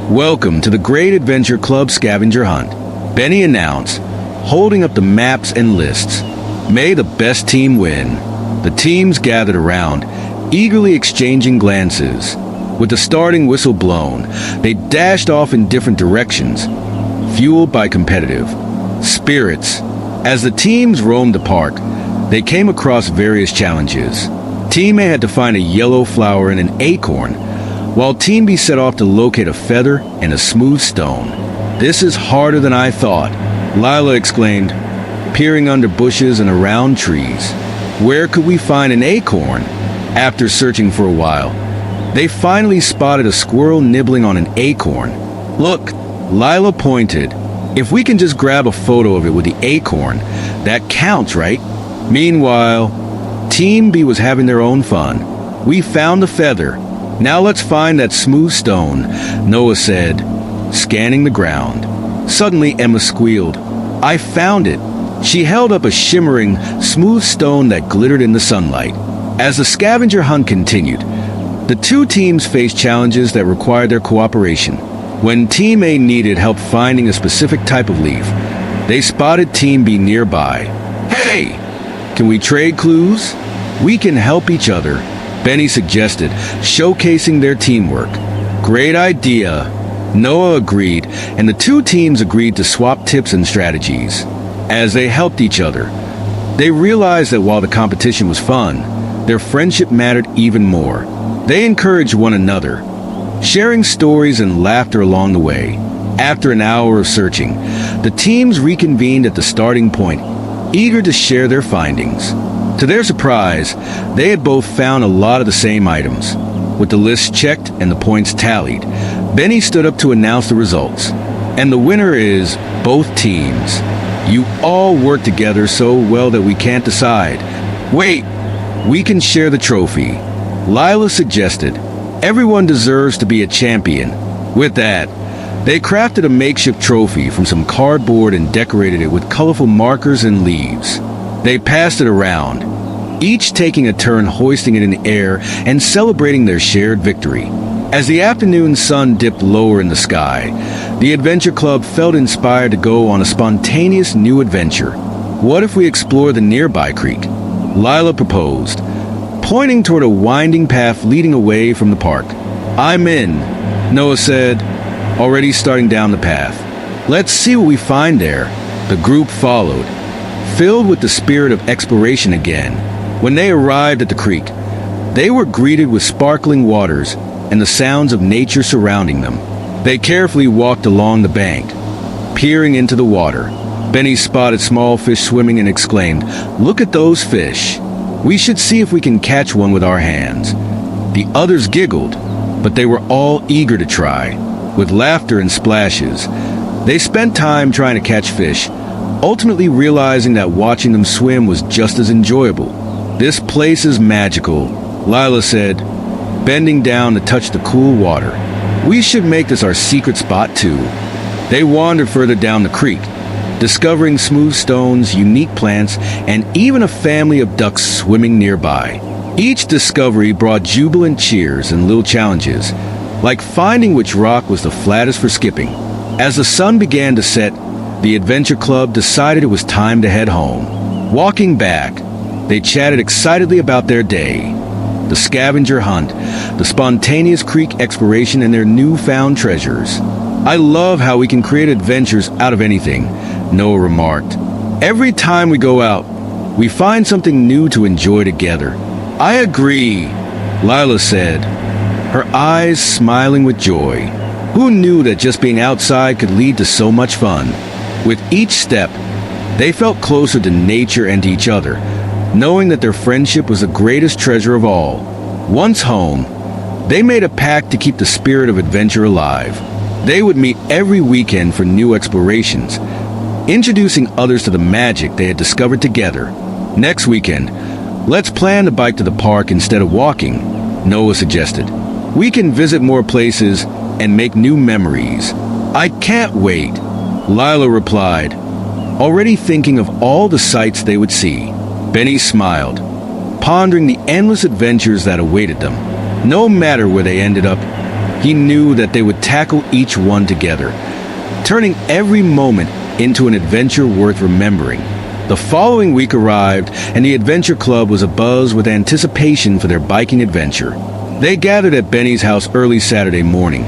Welcome to the Great Adventure Club Scavenger Hunt, Benny announced, holding up the maps and lists. May the best team win. The teams gathered around, eagerly exchanging glances. With the starting whistle blown, they dashed off in different directions, fueled by competitive spirits. As the teams roamed the park, they came across various challenges. Team A had to find a yellow flower and an acorn, while Team B set off to locate a feather and a smooth stone. This is harder than I thought, Lila exclaimed, peering under bushes and around trees. Where could we find an acorn? After searching for a while, they finally spotted a squirrel nibbling on an acorn. Look, Lila pointed. If we can just grab a photo of it with the acorn, that counts, right? Meanwhile, Team B was having their own fun. We found the feather. Now let's find that smooth stone, Noah said, scanning the ground. Suddenly, Emma squealed. I found it. She held up a shimmering, smooth stone that glittered in the sunlight. As the scavenger hunt continued, the two teams faced challenges that required their cooperation. When Team A needed help finding a specific type of leaf, they spotted Team B nearby. Hey, can we trade clues? We can help each other, Benny suggested, showcasing their teamwork. Great idea. Noah agreed, and the two teams agreed to swap tips and strategies. As they helped each other, they realized that while the competition was fun, their friendship mattered even more. They encouraged one another, sharing stories and laughter along the way. After an hour of searching, the teams reconvened at the starting point, eager to share their findings. To their surprise, they had both found a lot of the same items. With the list checked and the points tallied, Benny stood up to announce the results. And the winner is both teams. You all work together so well that we can't decide. Wait, we can share the trophy, Lila suggested. Everyone deserves to be a champion. With that, they crafted a makeshift trophy from some cardboard and decorated it with colorful markers and leaves. They passed it around, each taking a turn hoisting it in the air and celebrating their shared victory. As the afternoon sun dipped lower in the sky, the Adventure Club felt inspired to go on a spontaneous new adventure. What if we explore the nearby creek? Lila proposed, pointing toward a winding path leading away from the park. I'm in, Noah said, already starting down the path. Let's see what we find there. The group followed, filled with the spirit of exploration again. When they arrived at the creek, they were greeted with sparkling waters and the sounds of nature surrounding them. They carefully walked along the bank, peering into the water. Benny spotted small fish swimming and exclaimed, "Look at those fish. We should see if we can catch one with our hands." The others giggled, but they were all eager to try. With laughter and splashes, they spent time trying to catch fish, ultimately realizing that watching them swim was just as enjoyable. This place is magical, Lila said, bending down to touch the cool water. We should make this our secret spot too. They wandered further down the creek, discovering smooth stones, unique plants, and even a family of ducks swimming nearby. Each discovery brought jubilant cheers and little challenges, like finding which rock was the flattest for skipping. As the sun began to set, the Adventure Club decided it was time to head home. Walking back, they chatted excitedly about their day, the scavenger hunt, the spontaneous creek exploration, and their newfound treasures. I love how we can create adventures out of anything, Noah remarked. Every time we go out, we find something new to enjoy together. I agree, Lila said, her eyes smiling with joy. Who knew that just being outside could lead to so much fun? With each step, they felt closer to nature and to each other, knowing that their friendship was the greatest treasure of all. Once home, they made a pact to keep the spirit of adventure alive. They would meet every weekend for new explorations, introducing others to the magic they had discovered together. Next weekend, let's plan to bike to the park instead of walking, Noah suggested. We can visit more places and make new memories. I can't wait, Lila replied, already thinking of all the sights they would see. Benny smiled, pondering the endless adventures that awaited them. No matter where they ended up, he knew that they would tackle each one together, turning every moment into an adventure worth remembering. The following week arrived, and the Adventure Club was abuzz with anticipation for their biking adventure. They gathered at Benny's house early Saturday morning,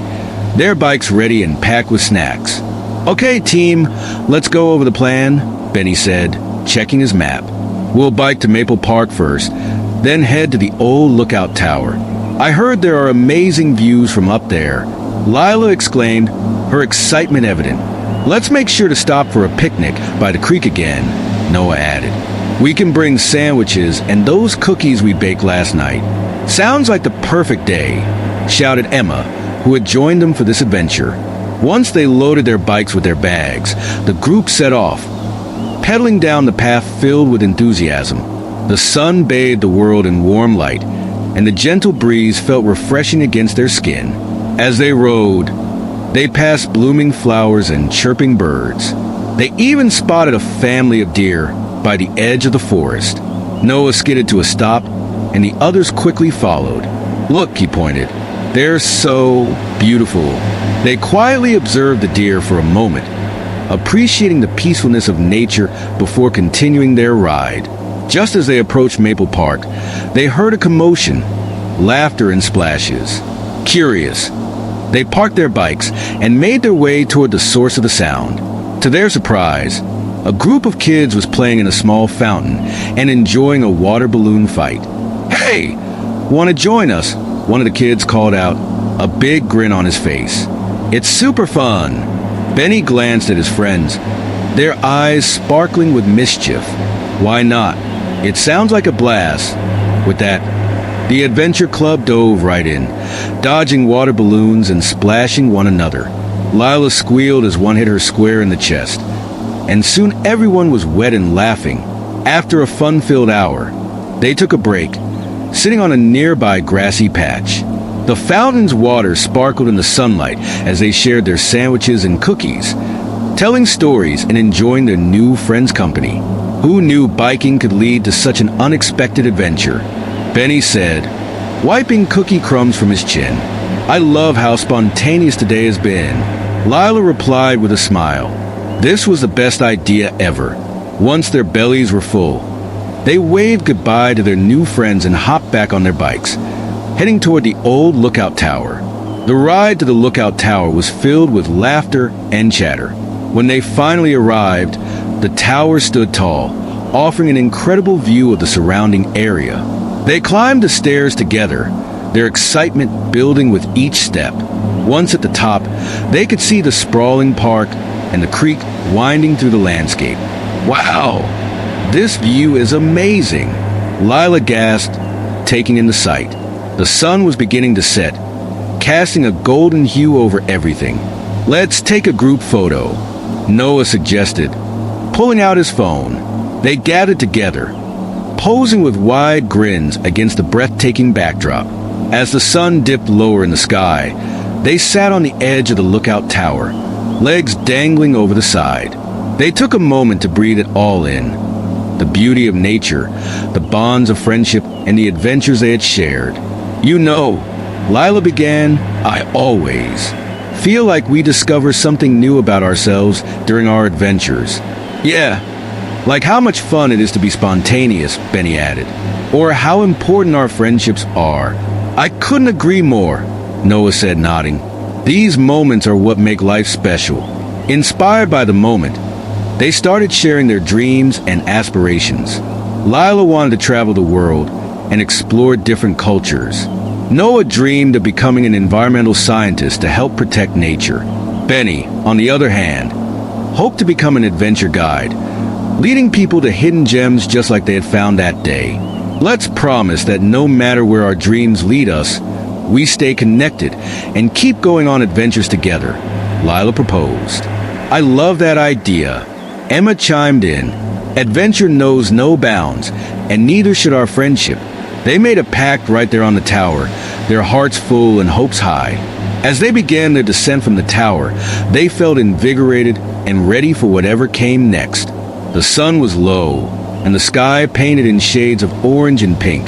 their bikes ready and packed with snacks. Okay, team, let's go over the plan, Benny said, checking his map. We'll bike to Maple Park first, then head to the old lookout tower. I heard there are amazing views from up there, Lila exclaimed, her excitement evident. Let's make sure to stop for a picnic by the creek again, Noah added. We can bring sandwiches and those cookies we baked last night. Sounds like the perfect day, shouted Emma, who had joined them for this adventure. Once they loaded their bikes with their bags, the group set off, pedaling down the path filled with enthusiasm. The sun bathed the world in warm light, and the gentle breeze felt refreshing against their skin. As they rode, they passed blooming flowers and chirping birds. They even spotted a family of deer by the edge of the forest. Noah skidded to a stop, and the others quickly followed. "Look," he pointed, "they're so beautiful." They quietly observed the deer for a moment, appreciating the peacefulness of nature before continuing their ride. Just as they approached Maple Park, they heard a commotion, laughter and splashes. Curious, they parked their bikes and made their way toward the source of the sound. To their surprise, a group of kids was playing in a small fountain and enjoying a water balloon fight. "Hey, want to join us?" one of the kids called out, a big grin on his face. "It's super fun." Benny glanced at his friends, their eyes sparkling with mischief. "Why not? It sounds like a blast." With that, the adventure club dove right in, dodging water balloons and splashing one another. Lila squealed as one hit her square in the chest, and soon everyone was wet and laughing. After a fun-filled hour, they took a break, sitting on a nearby grassy patch. The fountain's water sparkled in the sunlight as they shared their sandwiches and cookies, telling stories and enjoying their new friends' company. Who knew biking could lead to such an unexpected adventure? Benny said, wiping cookie crumbs from his chin. "I love how spontaneous today has been." Lila replied with a smile. This was the best idea ever. Once their bellies were full, they waved goodbye to their new friends and hopped back on their bikes, heading toward the old lookout tower. The ride to the lookout tower was filled with laughter and chatter. When they finally arrived, the tower stood tall, offering an incredible view of the surrounding area. They climbed the stairs together, their excitement building with each step. Once at the top, they could see the sprawling park and the creek winding through the landscape. "Wow, this view is amazing," Lila gasped, taking in the sight. The sun was beginning to set, casting a golden hue over everything. "Let's take a group photo," Noah suggested, pulling out his phone. They gathered together, posing with wide grins against the breathtaking backdrop. As the sun dipped lower in the sky, they sat on the edge of the lookout tower, legs dangling over the side. They took a moment to breathe it all in. The beauty of nature, the bonds of friendship, and the adventures they had shared. "You know," Lila began, "I always feel like we discover something new about ourselves during our adventures." "Yeah, like how much fun it is to be spontaneous," Benny added. "Or how important our friendships are." "I couldn't agree more," Noah said, nodding. "These moments are what make life special." Inspired by the moment, they started sharing their dreams and aspirations. Lila wanted to travel the world and explore different cultures. Noah dreamed of becoming an environmental scientist to help protect nature. Benny, on the other hand, hoped to become an adventure guide, leading people to hidden gems just like they had found that day. "Let's promise that no matter where our dreams lead us, we stay connected and keep going on adventures together," Lila proposed. "I love that idea," Emma chimed in. "Adventure knows no bounds, and neither should our friendship." They made a pact right there on the tower, their hearts full and hopes high. As they began their descent from the tower, they felt invigorated and ready for whatever came next. The sun was low, and the sky painted in shades of orange and pink,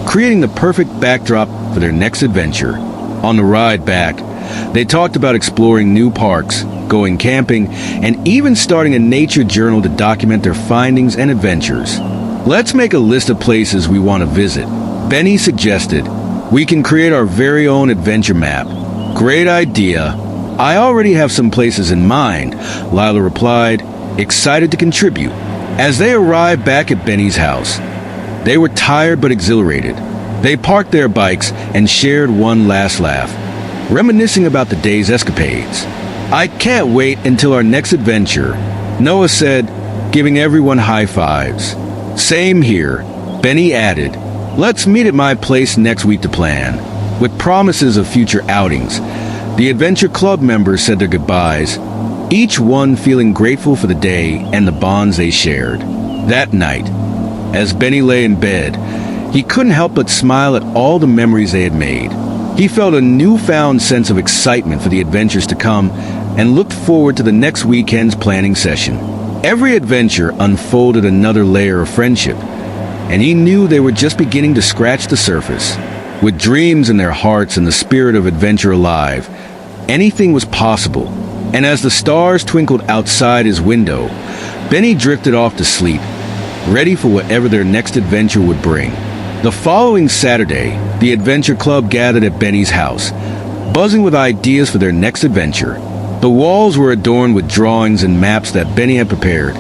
creating the perfect backdrop for their next adventure. On the ride back, they talked about exploring new parks, going camping, and even starting a nature journal to document their findings and adventures. "Let's make a list of places we want to visit," Benny suggested. "We can create our very own adventure map." "Great idea. I already have some places in mind," Lila replied, excited to contribute. As they arrived back at Benny's house, they were tired but exhilarated. They parked their bikes and shared one last laugh, reminiscing about the day's escapades. "I can't wait until our next adventure," Noah said, giving everyone high fives. "Same here," Benny added. "Let's meet at my place next week to plan." With promises of future outings, The Adventure Club members said their goodbyes, each one feeling grateful for the day and the bonds they shared. That night, as Benny lay in bed, he couldn't help but smile at all the memories they had made. He felt a newfound sense of excitement for the adventures to come and looked forward to the next weekend's planning session. Every adventure unfolded another layer of friendship, and he knew they were just beginning to scratch the surface. With dreams in their hearts and the spirit of adventure alive, anything was possible. And as the stars twinkled outside his window, Benny drifted off to sleep, ready for whatever their next adventure would bring. The following Saturday, the Adventure Club gathered at Benny's house, buzzing with ideas for their next adventure. The walls were adorned with drawings and maps that Benny had prepared,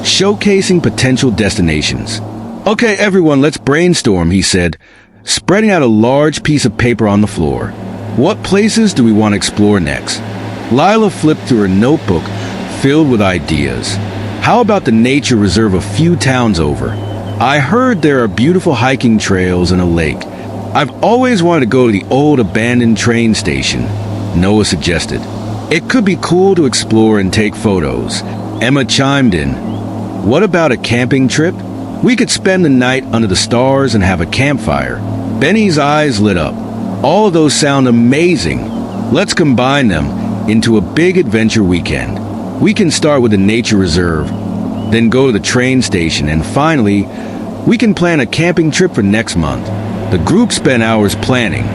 showcasing potential destinations. "Okay, everyone, let's brainstorm," he said, spreading out a large piece of paper on the floor. "What places do we want to explore next?" Lila flipped through her notebook, filled with ideas. "How about the nature reserve a few towns over? I heard there are beautiful hiking trails and a lake. I've always wanted to go to the old abandoned train station," Noah suggested. "It could be cool to explore and take photos." Emma chimed in. "What about a camping trip? We could spend the night under the stars and have a campfire." Benny's eyes lit up. "All of those sound amazing. Let's combine them into a big adventure weekend. We can start with the nature reserve, then go to the train station, and finally, we can plan a camping trip for next month." The group spent hours planning,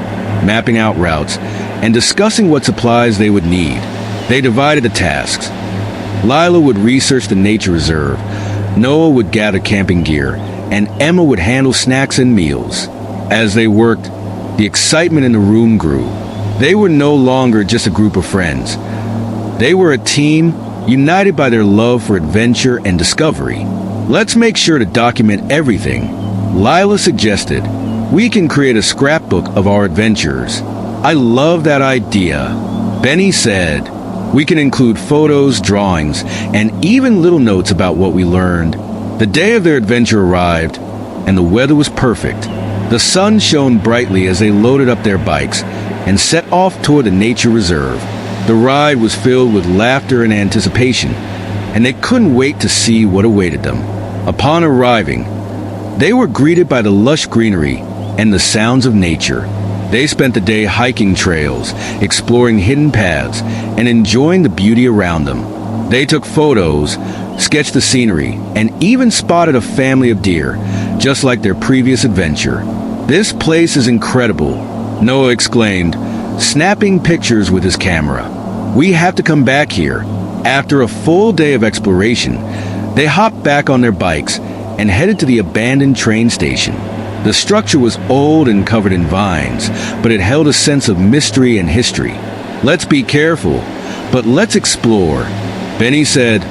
mapping out routes, and discussing what supplies they would need. They divided the tasks. Lila would research the nature reserve, Noah would gather camping gear, and Emma would handle snacks and meals. As they worked, the excitement in the room grew. They were no longer just a group of friends. They were a team, united by their love for adventure and discovery. "Let's make sure to document everything," Lila suggested. "We can create a scrapbook of our adventures." "I love that idea," Benny said. "We can include photos, drawings, and even little notes about what we learned." The day of their adventure arrived, and the weather was perfect. The sun shone brightly as they loaded up their bikes and set off toward the nature reserve. The ride was filled with laughter and anticipation, and they couldn't wait to see what awaited them. Upon arriving, they were greeted by the lush greenery and the sounds of nature. They spent the day hiking trails, exploring hidden paths, and enjoying the beauty around them. They took photos, sketched the scenery, and even spotted a family of deer, just like their previous adventure. "This place is incredible," Noah exclaimed, snapping pictures with his camera. "We have to come back here." After a full day of exploration, they hopped back on their bikes and headed to the abandoned train station. The structure was old and covered in vines, but it held a sense of mystery and history. "Let's be careful, but let's explore," Benny said,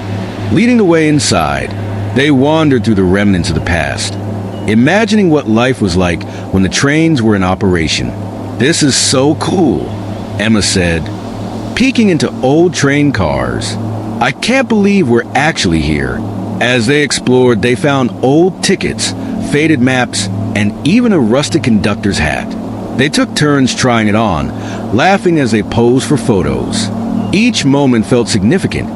leading the way inside. They wandered through the remnants of the past, imagining what life was like when the trains were in operation. "This is so cool," Emma said, peeking into old train cars. "I can't believe we're actually here." As they explored, they found old tickets, faded maps, and even a rusted conductor's hat. They took turns trying it on, laughing as they posed for photos. Each moment felt significant,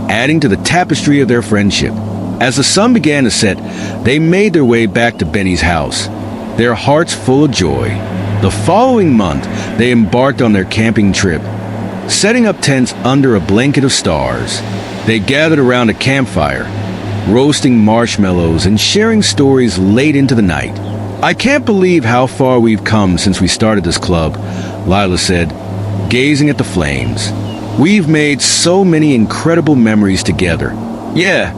adding to the tapestry of their friendship. As the sun began to set, they made their way back to Benny's house, their hearts full of joy. The following month, they embarked on their camping trip, setting up tents under a blanket of stars. They gathered around a campfire, roasting marshmallows and sharing stories late into the night. "I can't believe how far we've come since we started this club," Lila said, gazing at the flames. "We've made so many incredible memories together." "Yeah,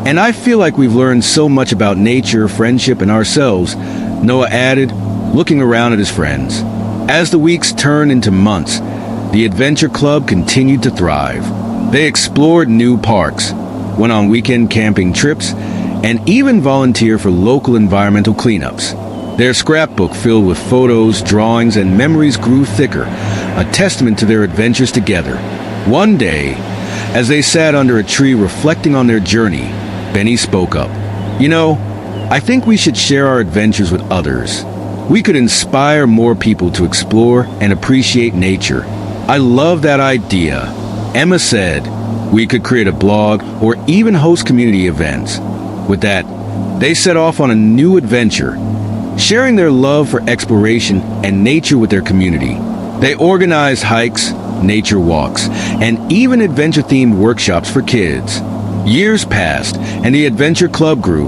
and I feel like we've learned so much about nature, friendship, and ourselves," Noah added, looking around at his friends. As the weeks turned into months, the Adventure Club continued to thrive. They explored new parks, went on weekend camping trips, and even volunteered for local environmental cleanups. Their scrapbook filled with photos, drawings, and memories grew thicker, a testament to their adventures together. One day, as they sat under a tree reflecting on their journey, Benny spoke up. "You know, I think we should share our adventures with others. We could inspire more people to explore and appreciate nature." I love that idea. Emma said we could create a blog or even host community events. With that, they set off on a new adventure, sharing their love for exploration and nature with their community. They organized hikes, nature walks, and even adventure-themed workshops for kids. Years passed, and the Adventure Club grew,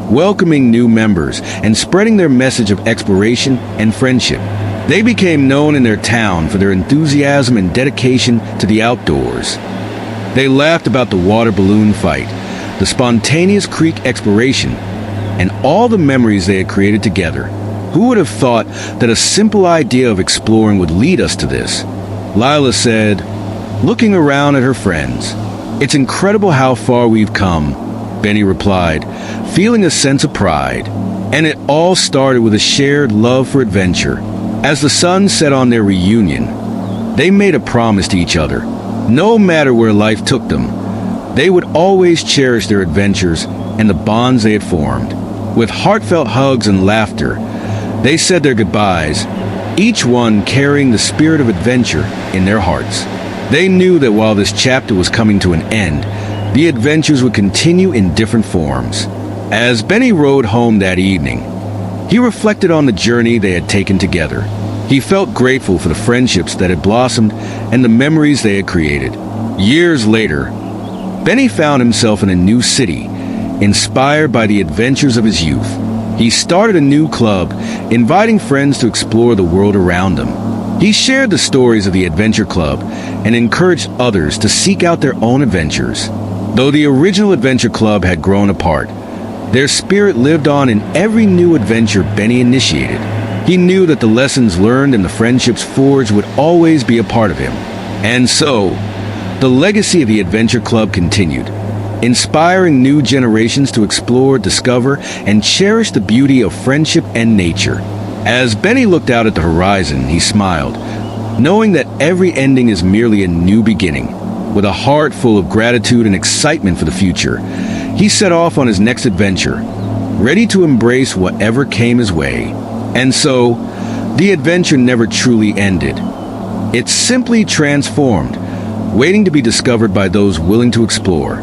welcoming new members and spreading their message of exploration and friendship. They became known in their town for their enthusiasm and dedication to the outdoors. They laughed about the water balloon fight, the spontaneous creek exploration, and all the memories they had created together. Who would have thought that a simple idea of exploring would lead us to this? Lila said, looking around at her friends. It's incredible how far we've come, Benny replied, feeling a sense of pride. And it all started with a shared love for adventure. As the sun set on their reunion, they made a promise to each other. No matter where life took them, they would always cherish their adventures and the bonds they had formed. With heartfelt hugs and laughter, they said their goodbyes, each one carrying the spirit of adventure in their hearts. They knew that while this chapter was coming to an end, the adventures would continue in different forms. As Benny rode home that evening, he reflected on the journey they had taken together. He felt grateful for the friendships that had blossomed and the memories they had created. Years later, Benny found himself in a new city, inspired by the adventures of his youth. He started a new club, inviting friends to explore the world around them. He shared the stories of the Adventure Club and encouraged others to seek out their own adventures. Though the original Adventure Club had grown apart, their spirit lived on in every new adventure Benny initiated. He knew that the lessons learned and the friendships forged would always be a part of him. And so, the legacy of the Adventure Club continued, inspiring new generations to explore, discover, and cherish the beauty of friendship and nature. As Benny looked out at the horizon, he smiled, knowing that every ending is merely a new beginning. With a heart full of gratitude and excitement for the future, he set off on his next adventure, ready to embrace whatever came his way. And so, the adventure never truly ended. It simply transformed, waiting to be discovered by those willing to explore.